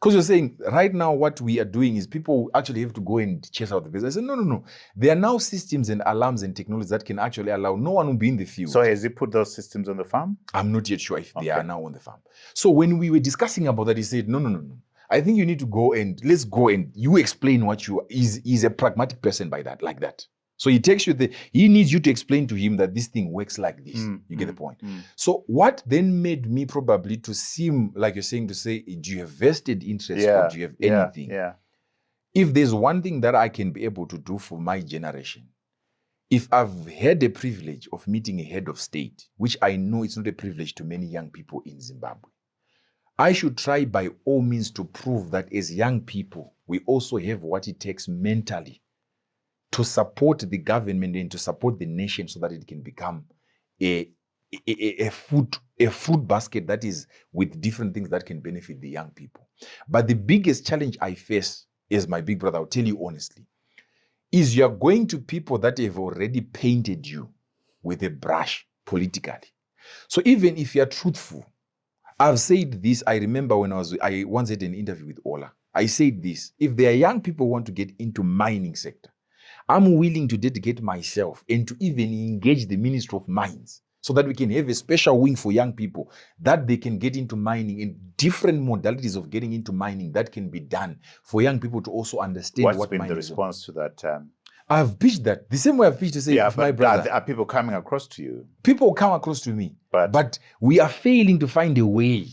Because you're saying right now what we are doing is people actually have to go and chase out the business. I said, no. There are now systems and alarms and technologies that can actually allow no one to be in the field. So has he put those systems on the farm? I'm not yet sure if they Okay. are now on the farm. So when we were discussing about that, he said, no. I think you need to go and let's go and you explain what you are. He's a pragmatic person like that. So he takes you he needs you to explain to him that this thing works like this. You get the point. So what then made me probably to seem like you're saying, to say, do you have vested interest or do you have anything? Yeah. If there's one thing that I can be able to do for my generation, if I've had the privilege of meeting a head of state, which I know it's not a privilege to many young people in Zimbabwe, I should try by all means to prove that as young people, we also have what it takes mentally to support the government and to support the nation so that it can become a fruit basket that is with different things that can benefit the young people. But the biggest challenge I face as my big brother, I'll tell you honestly, is you're going to people that have already painted you with a brush politically. So even if you're truthful, I've said this, I remember when I once had an interview with Ola. I said this, if there are young people who want to get into mining sector, I'm willing to dedicate myself and to even engage the Ministry of Mines so that we can have a special wing for young people that they can get into mining in different modalities of getting into mining that can be done for young people to also understand What's what been mining the is. response to that? I've pitched that. The same way I've pitched to say, my brother. Are people coming across to you? People come across to me, but we are failing to find a way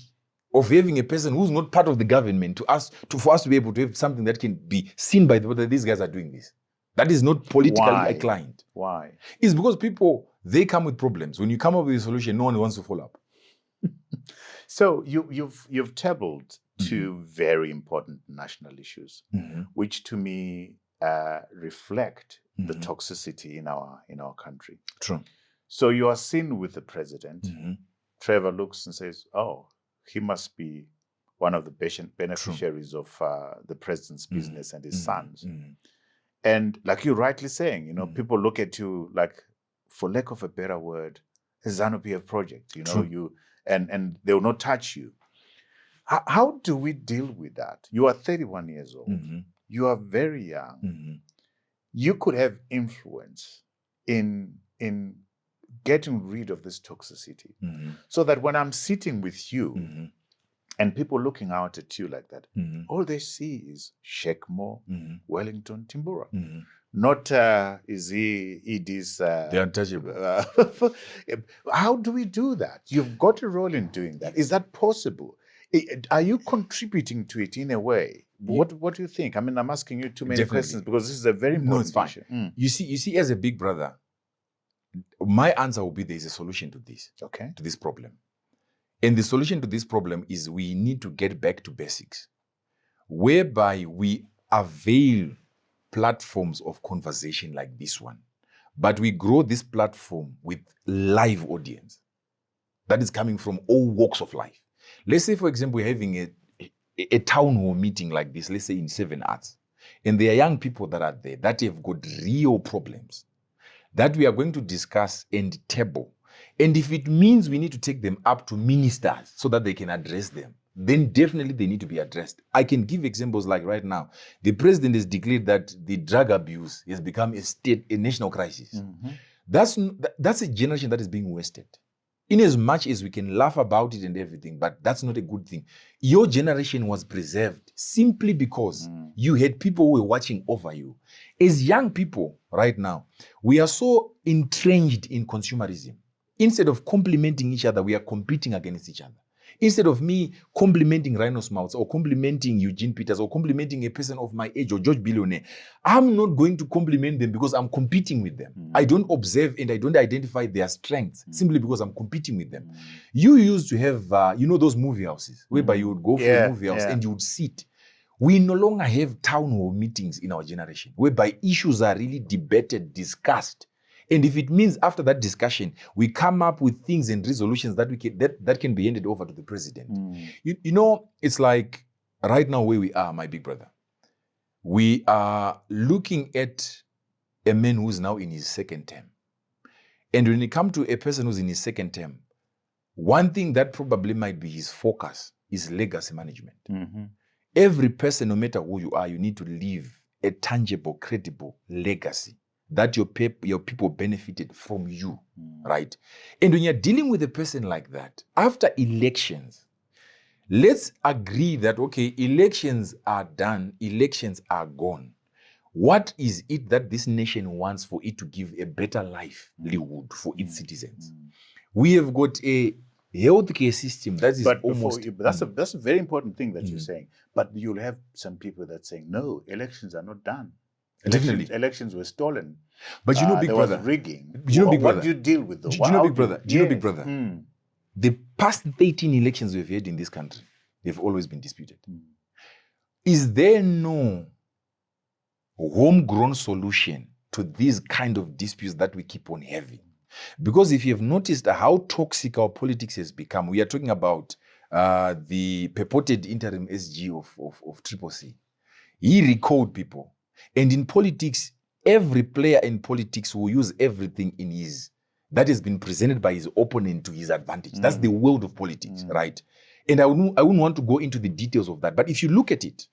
of having a person who's not part of the government for us to be able to have something that can be seen by the world that these guys are doing this. That is not politically inclined. Why? It's because people, they come with problems. When you come up with a solution, no one wants to follow up. So you've tabled two very important national issues, which to me reflect the toxicity in our country. True. So you are seen with the president. Trevor looks and says, "Oh, he must be one of the beneficiaries of the president's business and his sons." And like you're rightly saying, people look at you like, for lack of a better word, a ZANU-PF project. And they will not touch you. How do we deal with that? You are 31 years old. You are very young. You could have influence in getting rid of this toxicity, so that when I'm sitting with you and people looking out at you like that, all they see is Shakemore, Wellington, Timburwa. Not is he Edie's the untouchable. How do we do that? You've got a role in doing that. Is that possible? Are you contributing to it in a way? What do you think? I mean, I'm asking you too many questions because this is a very important issue. You see, as a big brother, my answer will be there is a solution to this. Okay. To this problem. And the solution to this problem is we need to get back to basics, whereby we avail platforms of conversation like this one, but we grow this platform with live audience that is coming from all walks of life. Let's say, for example, we're having a town hall meeting like this, let's say in 7 Arts, and there are young people that are there that have got real problems that we are going to discuss and table. And if it means we need to take them up to ministers so that they can address them, then definitely they need to be addressed. I can give examples like right now. The president has declared that the drug abuse has become a national crisis. That's a generation that is being wasted. In as much as we can laugh about it and everything, but that's not a good thing. Your generation was preserved simply because you had people who were watching over you. As young people right now, we are so entrenched in consumerism. Instead of complementing each other, we are competing against each other. Instead of me complimenting Rinos Mautsa or complimenting Eugene Peters or complimenting a person of my age or George Billionaire, I'm not going to compliment them because I'm competing with them. I don't observe and I don't identify their strengths simply because I'm competing with them. You used to have, those movie houses whereby you would go for a movie house and you would sit. We no longer have town hall meetings in our generation whereby issues are really debated, discussed. And if it means after that discussion, we come up with things and resolutions that can be handed over to the president. It's like right now where we are, my big brother. We are looking at a man who's now in his second term. And when it comes to a person who's in his second term, one thing that probably might be his focus is legacy management. Every person, no matter who you are, you need to leave a tangible, credible legacy that your people benefited from you, right? And when you're dealing with a person like that, after elections, let's agree that, okay, elections are done, elections are gone. What is it that this nation wants for it to give a better livelihood for its citizens? We have got a healthcare system that is that's a very important thing that you're saying. But you'll have some people that saying, no, elections are not done. Elections were stolen. But you know, big there brother, was rigging. What do you deal with those? Do you know, big brother? The past 13 elections we've had in this country, they've always been disputed. Is there no homegrown solution to these kind of disputes that we keep on having? Because if you have noticed how toxic our politics has become, we are talking about the purported interim SG of Triple C. He recalled people. And in politics, every player in politics will use everything that has been presented by his opponent to his advantage. That's the world of politics, right? And I wouldn't want to go into the details of that. But if you look at it,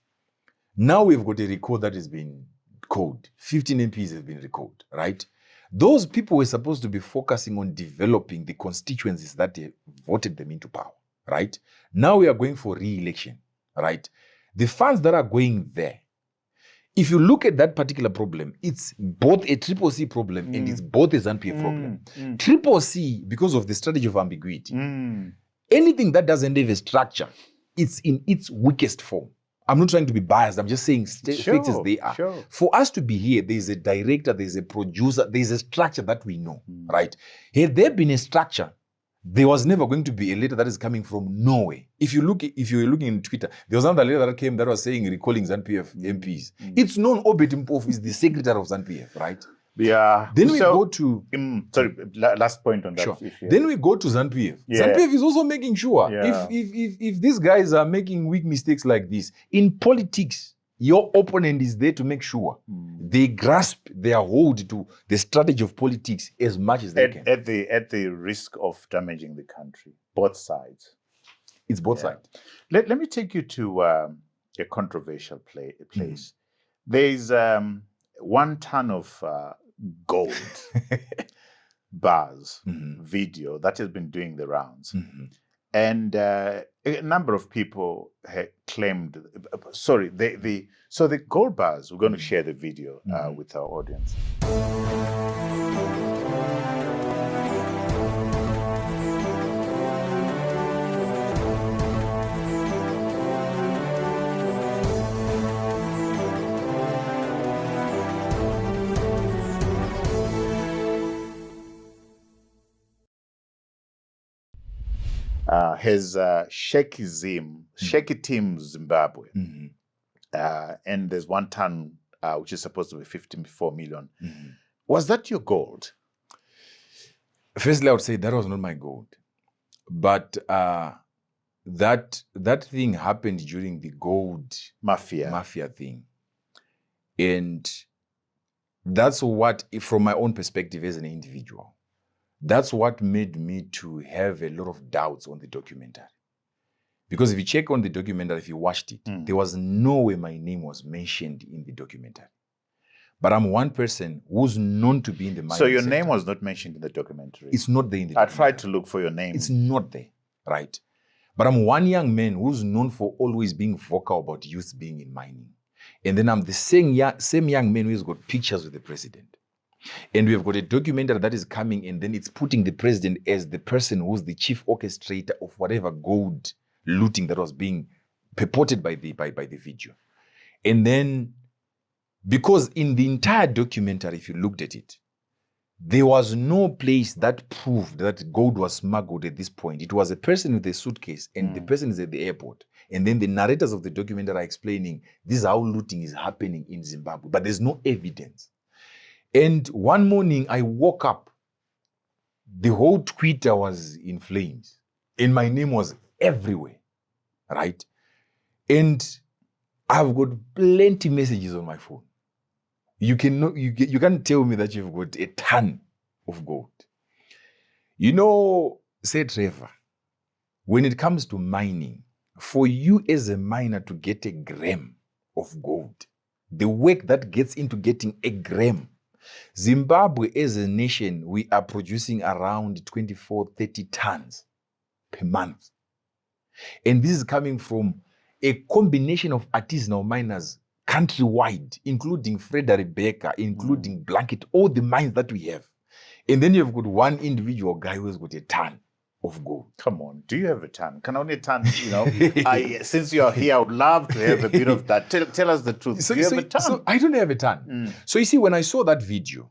now we've got a record that has been called. 15 MPs have been recalled, right? Those people were supposed to be focusing on developing the constituencies that they voted them into power, right? Now we are going for re-election, right? The funds that are going there, if you look at that particular problem, it's both a Triple C problem and it's both a ZANU-PF problem. Triple C, because of the strategy of ambiguity, anything that doesn't have a structure, it's in its weakest form. I'm not trying to be biased. I'm just saying facts as they are. For us to be here, there's a director, there's a producer, there's a structure that we know, right? Had there been a structure, there was never going to be a letter that is coming from nowhere. If you were looking in Twitter, there was another letter that came that was saying recalling ZANU-PF MPs. It's known Obed Mpofu is the secretary of ZANU-PF, right? Yeah. Then we go to... last point on that. Sure. Then we go to ZANU-PF. ZANU-PF is also making sure if these guys are making weak mistakes like this, in politics, your opponent is there to make sure they grasp their hold to the strategy of politics as much as they can. At the risk of damaging the country, both sides. It's both sides. Let me take you to a controversial place. There's 1 ton of gold bars video that has been doing the rounds. And a number of people had claimed, so the gold bars, we're going to share the video with our audience. Has Shakemore Zimbabwe. And there's 1 ton, which is supposed to be 54 million. Was that your gold? Firstly, I would say that was not my gold. But that thing happened during the Gold Mafia thing. And that's what, from my own perspective as an individual, that's what made me to have a lot of doubts on the documentary. Because if you check on the documentary, if you watched it, there was no way my name was mentioned in the documentary. But I'm one person who's known to be in the mining So your sector. name was not mentioned in the documentary? It's not there in the I documentary. tried to look for your name. It's not there, right? But I'm one young man who's known for always being vocal about youth being in mining. And then I'm the same young man who's got pictures with the president. And we've got a documentary that is coming, and then it's putting the president as the person who's the chief orchestrator of whatever gold looting that was being purported by the video. And then, because in the entire documentary, if you looked at it, there was no place that proved that gold was smuggled at this point. It was a person with a suitcase, and the person is at the airport. And then the narrators of the documentary are explaining this is how looting is happening in Zimbabwe, but there's no evidence. And one morning I woke up, the whole Twitter was in flames, and my name was everywhere, right? And I've got plenty messages on my phone. You can't tell me that you've got a ton of gold. You know, say Trevor, when it comes to mining, for you as a miner to get a gram of gold, the work that gets into getting a gram, Zimbabwe as a nation, we are producing around 24, 30 tons per month. And this is coming from a combination of artisanal miners countrywide, including Frederick Baker, including Blanket, all the mines that we have. And then you've got one individual guy who's got a ton of gold. Come on, do you have a ton? Can only a ton, since you're here, I would love to have a bit of that. Tell us the truth. Do you have a ton? So I don't have a ton. So you see, when I saw that video,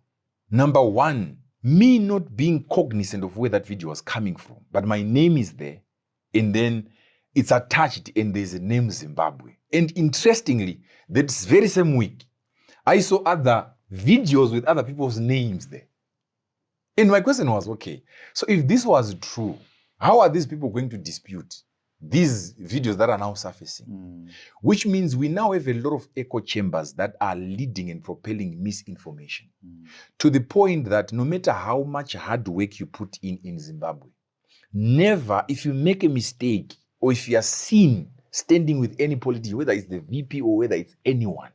number one, me not being cognizant of where that video was coming from, but my name is there, and then it's attached, and there's a name Zimbabwe. And interestingly, that very same week, I saw other videos with other people's names there. And my question was, okay, so if this was true, how are these people going to dispute these videos that are now surfacing? Which means we now have a lot of echo chambers that are leading and propelling misinformation to the point that no matter how much hard work you put in Zimbabwe, never, if you make a mistake or if you are seen standing with any politician, whether it's the VP or whether it's anyone,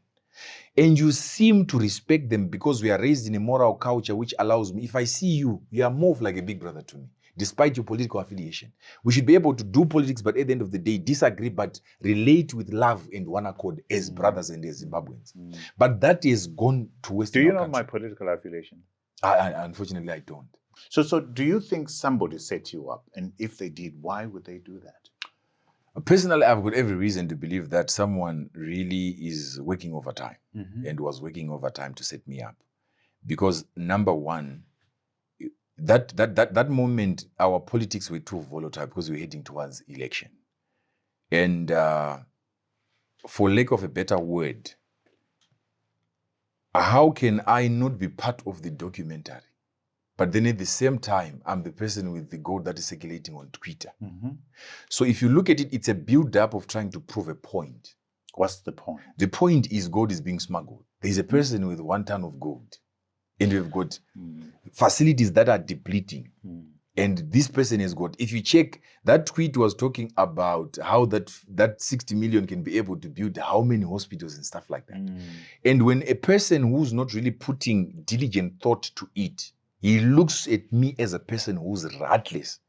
and you seem to respect them because we are raised in a moral culture which allows me, if I see you, you are more of like a big brother to me, despite your political affiliation. We should be able to do politics, but at the end of the day, disagree, but relate with love and one accord as brothers and as Zimbabweans. But that is gone to waste. Do you know my political affiliation? Unfortunately, I don't. So do you think somebody set you up? And if they did, why would they do that? Personally, I've got every reason to believe that someone really is working overtime and was working overtime to set me up. Because number one, that moment, our politics were too volatile because we were heading towards election. And for lack of a better word, how can I not be part of the documentary? But then at the same time, I'm the person with the gold that is circulating on Twitter. So if you look at it, it's a build-up of trying to prove a point. What's the point? The point is gold is being smuggled. There's a person with 1 ton of gold. And we've got facilities that are depleting. And this person has got, if you check, that tweet was talking about how that 60 million can be able to build how many hospitals and stuff like that. And when a person who's not really putting diligent thought to it, he looks at me as a person who's ruthless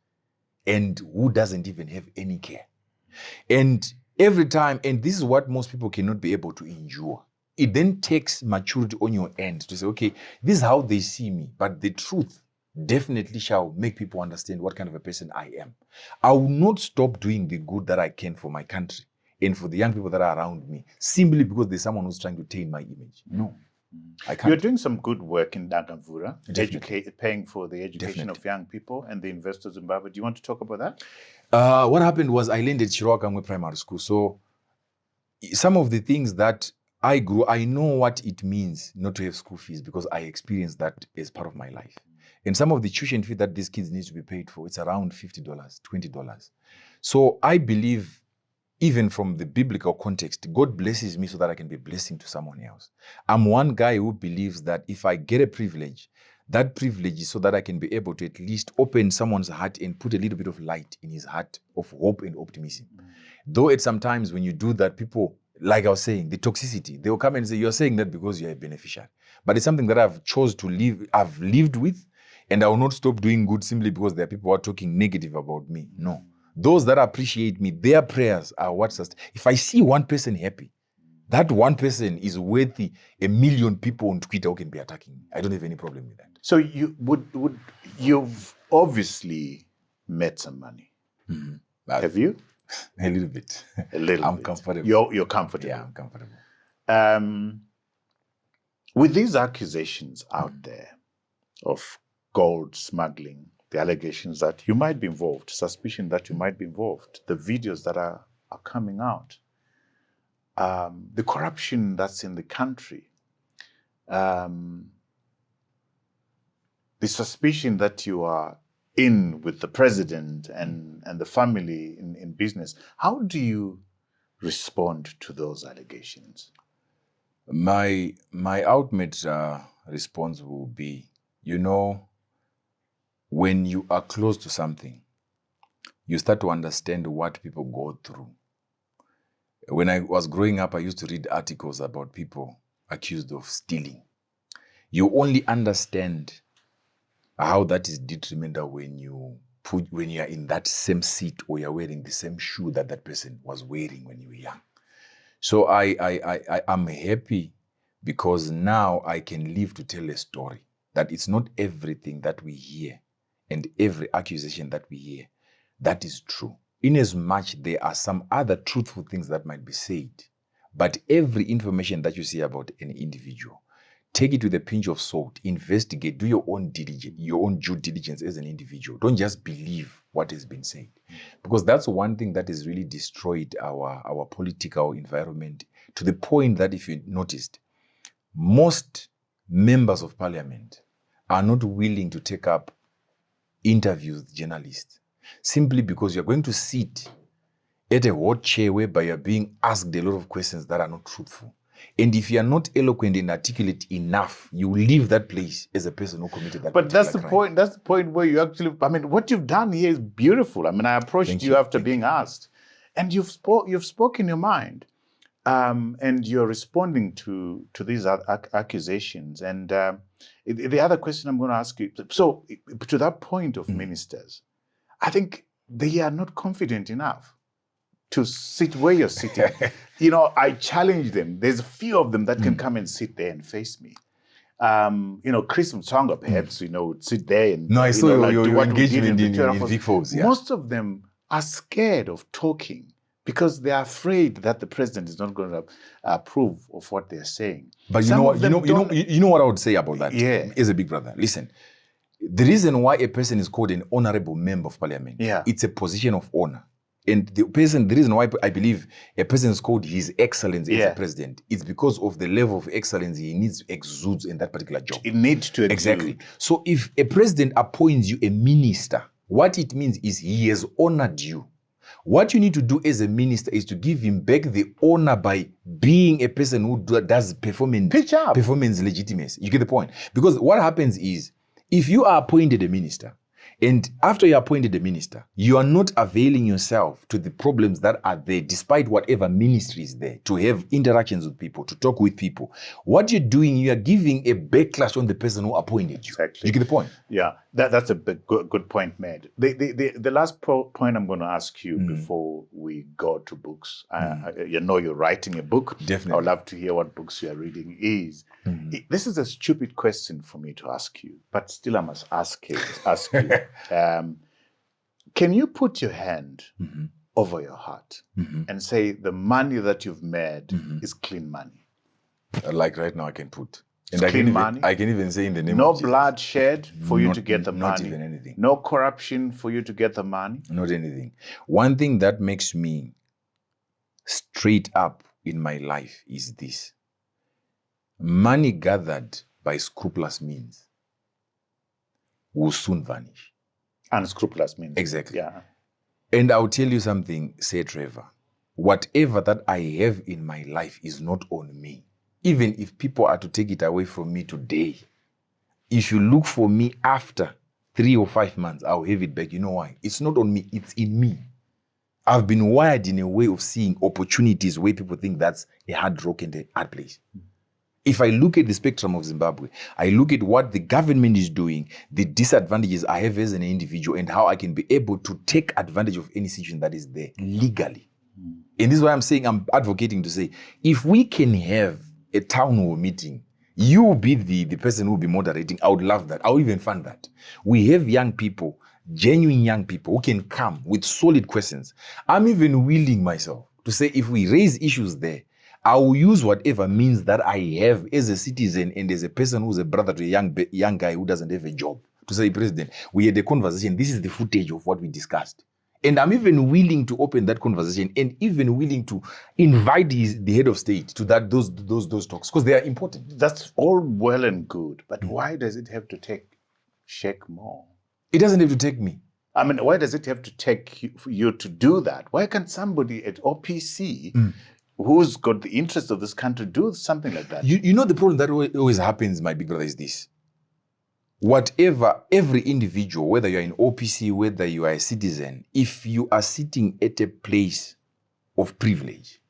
and who doesn't even have any care. And every time, and this is what most people cannot be able to endure, it then takes maturity on your end to say, okay, this is how they see me, but the truth definitely shall make people understand what kind of a person I am. I will not stop doing the good that I can for my country and for the young people that are around me, simply because there's someone who's trying to taint my image. No. I can't. You're doing some good work in Dagamvura, paying for the education of young people and the Invest Zimbabwe. Do you want to talk about that? What happened was I landed Rocca Primary School. So some of the things that I grew, I know what it means not to have school fees because I experienced that as part of my life. And some of the tuition fee that these kids need to be paid for, it's around $50, $20. So I believe, even from the biblical context, God blesses me so that I can be a blessing to someone else. I'm one guy who believes that if I get a privilege, that privilege is so that I can be able to at least open someone's heart and put a little bit of light in his heart of hope and optimism. Though at sometimes when you do that, people, like I was saying, the toxicity, they will come and say, you're saying that because you're a beneficiary. But it's something that I've lived with, and I will not stop doing good simply because there are people who are talking negative about me. No. Those that appreciate me, their prayers are what if I see one person happy, that one person is worthy 1 million people on Twitter who can be attacking me. I don't have any problem with that. So you've obviously made some money. Have you? A little bit. A little I'm bit. comfortable. You're comfortable. Yeah, I'm comfortable. With these accusations out there of gold smuggling, the allegations that you might be involved, suspicion that you might be involved, the videos that are coming out, the corruption that's in the country, the suspicion that you are in with the president and the family in business. How do you respond to those allegations? My ultimate response will be, when you are close to something, you start to understand what people go through. When I was growing up, I used to read articles about people accused of stealing. You only understand how that is detrimental when you are in that same seat or you're wearing the same shoe that person was wearing when you were young. So I'm happy because now I can live to tell a story that it's not everything that we hear and every accusation that we hear that is true. In as much there are some other truthful things that might be said, but every information that you see about an individual, take it with a pinch of salt, investigate, do your own diligence, your own due diligence as an individual. Don't just believe what has been said. Because that's one thing that has really destroyed our political environment, to the point that, if you noticed, most members of parliament are not willing to take up interviews with journalists, simply because you're going to sit at a hot chair whereby you're being asked a lot of questions that are not truthful. And if you are not eloquent and articulate enough, you will leave that place as a person who committed that. But that's the crime. point. That's the point where you actually, what you've done here is beautiful. I approached you after being asked, and you've spoken your mind, and you're responding to these accusations. And the other question I'm going to ask you, so to that point of ministers, I think they are not confident enough to sit where you're sitting. I challenge them. There's a few of them that can come and sit there and face me. Chris Mtsonga perhaps, would sit there and... No, I saw your engagement in Vic Forbes. Yeah. Most of them are scared of talking because they're afraid that the president is not going to approve of what they're saying. But you know what I would say about that? Yeah. As a big brother, listen. The reason why a person is called an honorable member of parliament, it's a position of honor. And the reason why I believe a person is called His Excellency as a president, it's because of the level of excellence he needs to exude in that particular job. It needs to exude. Exactly. So if a president appoints you a minister, what it means is he has honored you. What you need to do as a minister is to give him back the honor by being a person who does performance legitimacy. You get the point? Because what happens is, if you are appointed a minister, and after you're appointed a minister, you are not availing yourself to the problems that are there, despite whatever ministry is there, to have interactions with people, to talk with people. What you're doing, you are giving a backlash on the person who appointed you. Exactly. You get the point? Yeah, that's a good point made. The last point I'm going to ask you before we go to books, you're writing a book. Definitely. I would love to hear what books you are reading is. This is a stupid question for me to ask you, but still I must ask you. Can you put your hand over your heart and say the money that you've made is clean money? Like right now I can put. And clean money. I can even say in the name no of Jesus. blood shed for you to get the money. Not even anything. No corruption for you to get the money. Not anything. One thing that makes me straight up in my life is this. Money gathered by scrupulous means will soon vanish. Unscrupulous means. Exactly. Yeah. And I'll tell you something, say Trevor. Whatever that I have in my life is not on me. Even if people are to take it away from me today, if you look for me after 3 or 5 months, I'll have it back. You know why? It's not on me, it's in me. I've been wired in a way of seeing opportunities where people think that's a hard rock and a hard place. If I look at the spectrum of Zimbabwe, I look at what the government is doing, the disadvantages I have as an individual, and how I can be able to take advantage of any situation that is there legally. And this is why I'm saying, I'm advocating to say, if we can have a town hall meeting, you will be the person who will be moderating. I would love that. I would even fund that. We have young people, genuine young people who can come with solid questions. I'm even willing myself to say, if we raise issues there, I will use whatever means that I have as a citizen and as a person who's a brother to a young guy who doesn't have a job, to say, President, we had a conversation. This is the footage of what we discussed. And I'm even willing to open that conversation and even willing to invite the head of state to those talks, because they are important. That's all well and good, but why does it have to take Shakemore? It doesn't have to take me. I mean, why does it have to take you to do that? Why can't somebody at OPC who's got the interest of this country do something like that? You know the problem that always happens, my big brother, is this. Whatever, every individual, whether you're in OPC, whether you are a citizen, if you are sitting at a place of privilege,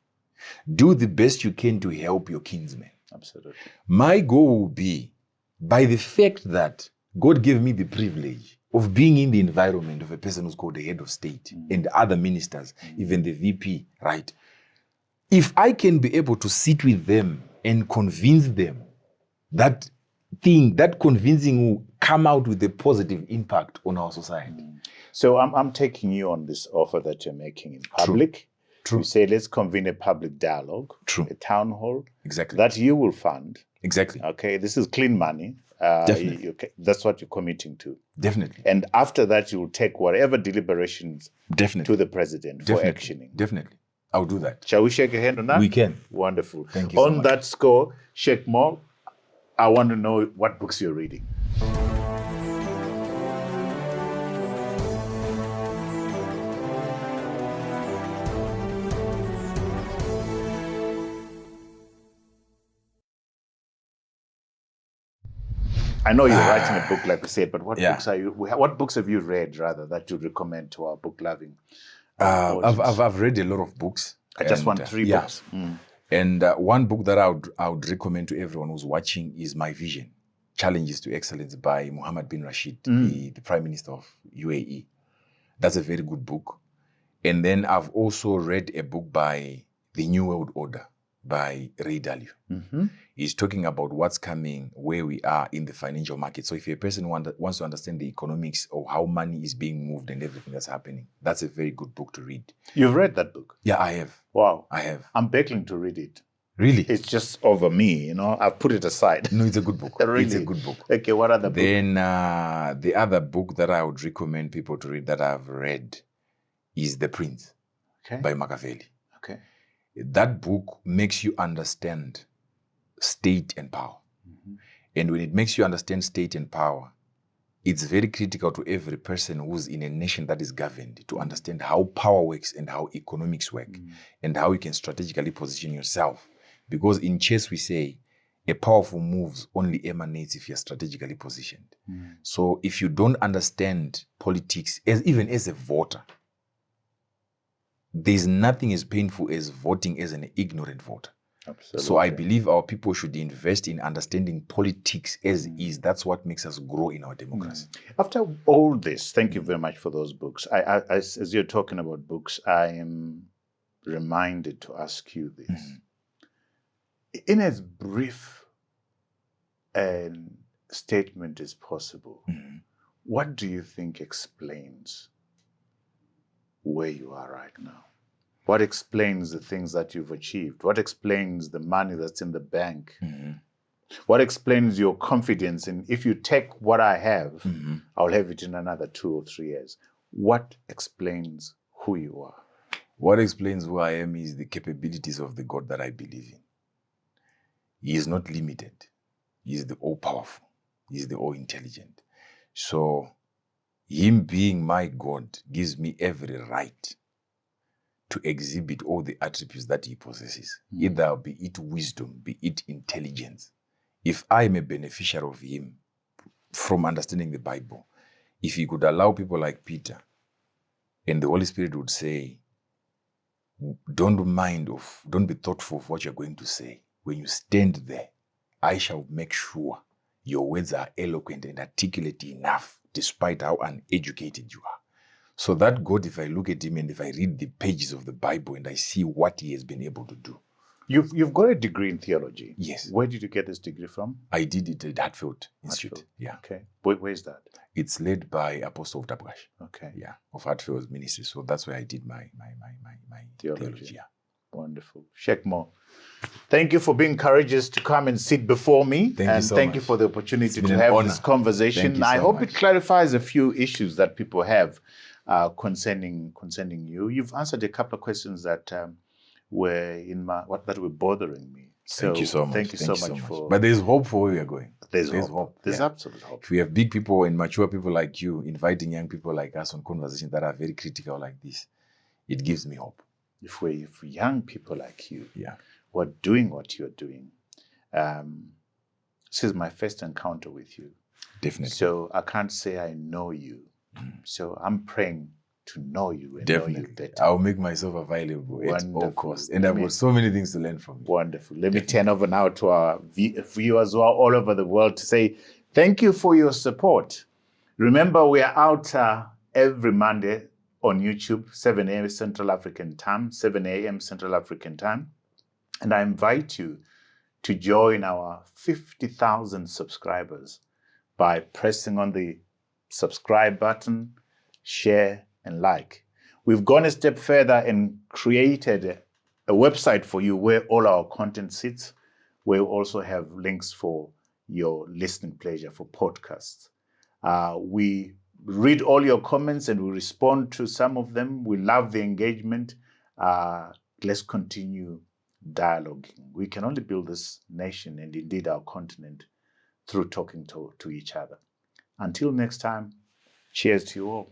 do the best you can to help your kinsmen. Absolutely. My goal will be, by the fact that God gave me the privilege of being in the environment of a person who's called the head of state and other ministers, even the VP, right? If I can be able to sit with them and convince them that convincing will come out with a positive impact on our society. So I'm taking you on this offer that you're making in public. True. You say, let's convene a public dialogue. True. A town hall. Exactly. That you will fund. Exactly. Okay, this is clean money. Definitely. That's what you're committing to. Definitely. And after that, you will take whatever deliberations to the president for actioning. Definitely. I'll do that. Shall we shake a hand on that? We can. Wonderful. Thank you so on much. that score, Shakemore, I want to know what books you're reading. I know you're writing a book, like we said, but what books have you read, rather, that you recommend to our book loving? I've read a lot of books. I just want 3 books. And one book that I would recommend to everyone who's watching is My Vision, Challenges to Excellence by Mohammed bin Rashid, the Prime Minister of UAE. That's a very good book. And then I've also read a book by The New World Order by Ray Dalio. He's talking about what's coming, where we are in the financial market. So if a person wants to understand the economics of how money is being moved and everything that's happening, that's a very good book to read. You've read that book? Yeah, I have. Wow. I have. I'm begging to read it. Really? It's just over me, I've put it aside. No, it's a good book. Really? It's a good book. Okay, what other book? Then the other book that I would recommend people to read that I've read is The Prince by Machiavelli. Okay. That book makes you understand state and power. And when it makes you understand state and power, it's very critical to every person who's in a nation that is governed to understand how power works and how economics work and how you can strategically position yourself. Because in chess, we say a powerful move only emanates if you're strategically positioned. So if you don't understand politics, even as a voter, there's nothing as painful as voting as an ignorant voter. Absolutely. So I believe our people should invest in understanding politics as is. That's what makes us grow in our democracy. After all this, thank you very much for those books. As you're talking about books, I am reminded to ask you this. In as brief a statement as possible, what do you think explains where you are right now? What explains the things that you've achieved? What explains the money that's in the bank? What explains your confidence in, if you take what I have, I'll have it in another 2 or 3 years? What explains who you are? What explains who I am is the capabilities of the God that I believe in. He is not limited. He is the all-powerful. He is the all-intelligent. So Him being my God gives me every right to exhibit all the attributes that he possesses, either be it wisdom, be it intelligence. If I am a beneficiary of him from understanding the Bible, if he could allow people like Peter, and the Holy Spirit would say, don't be thoughtful of what you're going to say. When you stand there, I shall make sure your words are eloquent and articulate enough, despite how uneducated you are. So that God, if I look at him and if I read the pages of the Bible and I see what he has been able to do. You've got a degree in theology. Yes. Where did you get this degree from? I did it at Hatfield Institute. Yeah. Okay. Where's that? It's led by Apostle Tabgash. Okay. Yeah. Of Hatfield's ministry. So that's where I did my theology. Yeah. Wonderful. Shakemore, thank you for being courageous to come and sit before me. Thank you for the opportunity to have this conversation. I hope it clarifies a few issues that people have concerning you. You've answered a couple of questions that were bothering me. So thank you so much. Thank you so much for. But there's hope for where we are going. There's hope. There's absolute hope. If we have big people and mature people like you inviting young people like us on conversations that are very critical like this, it gives me hope. If young people like you yeah, were doing what you're doing, this is my first encounter with you. Definitely. So I can't say I know you. So I'm praying to know you and know you better. I'll make myself available at all costs. And I've got so many things to learn from you. Wonderful. Let me turn over now to our viewers who are all over the world to say thank you for your support. Remember, we are out every Monday on YouTube, 7 a.m. Central African Time, 7 a.m. Central African Time. And I invite you to join our 50,000 subscribers by pressing on the subscribe button, share, and like. We've gone a step further and created a website for you where all our content sits, where we also have links for your listening pleasure for podcasts. We read all your comments and we respond to some of them. We love the engagement. Let's continue dialoguing. We can only build this nation and indeed our continent through talking to each other. Until next time, cheers to you all.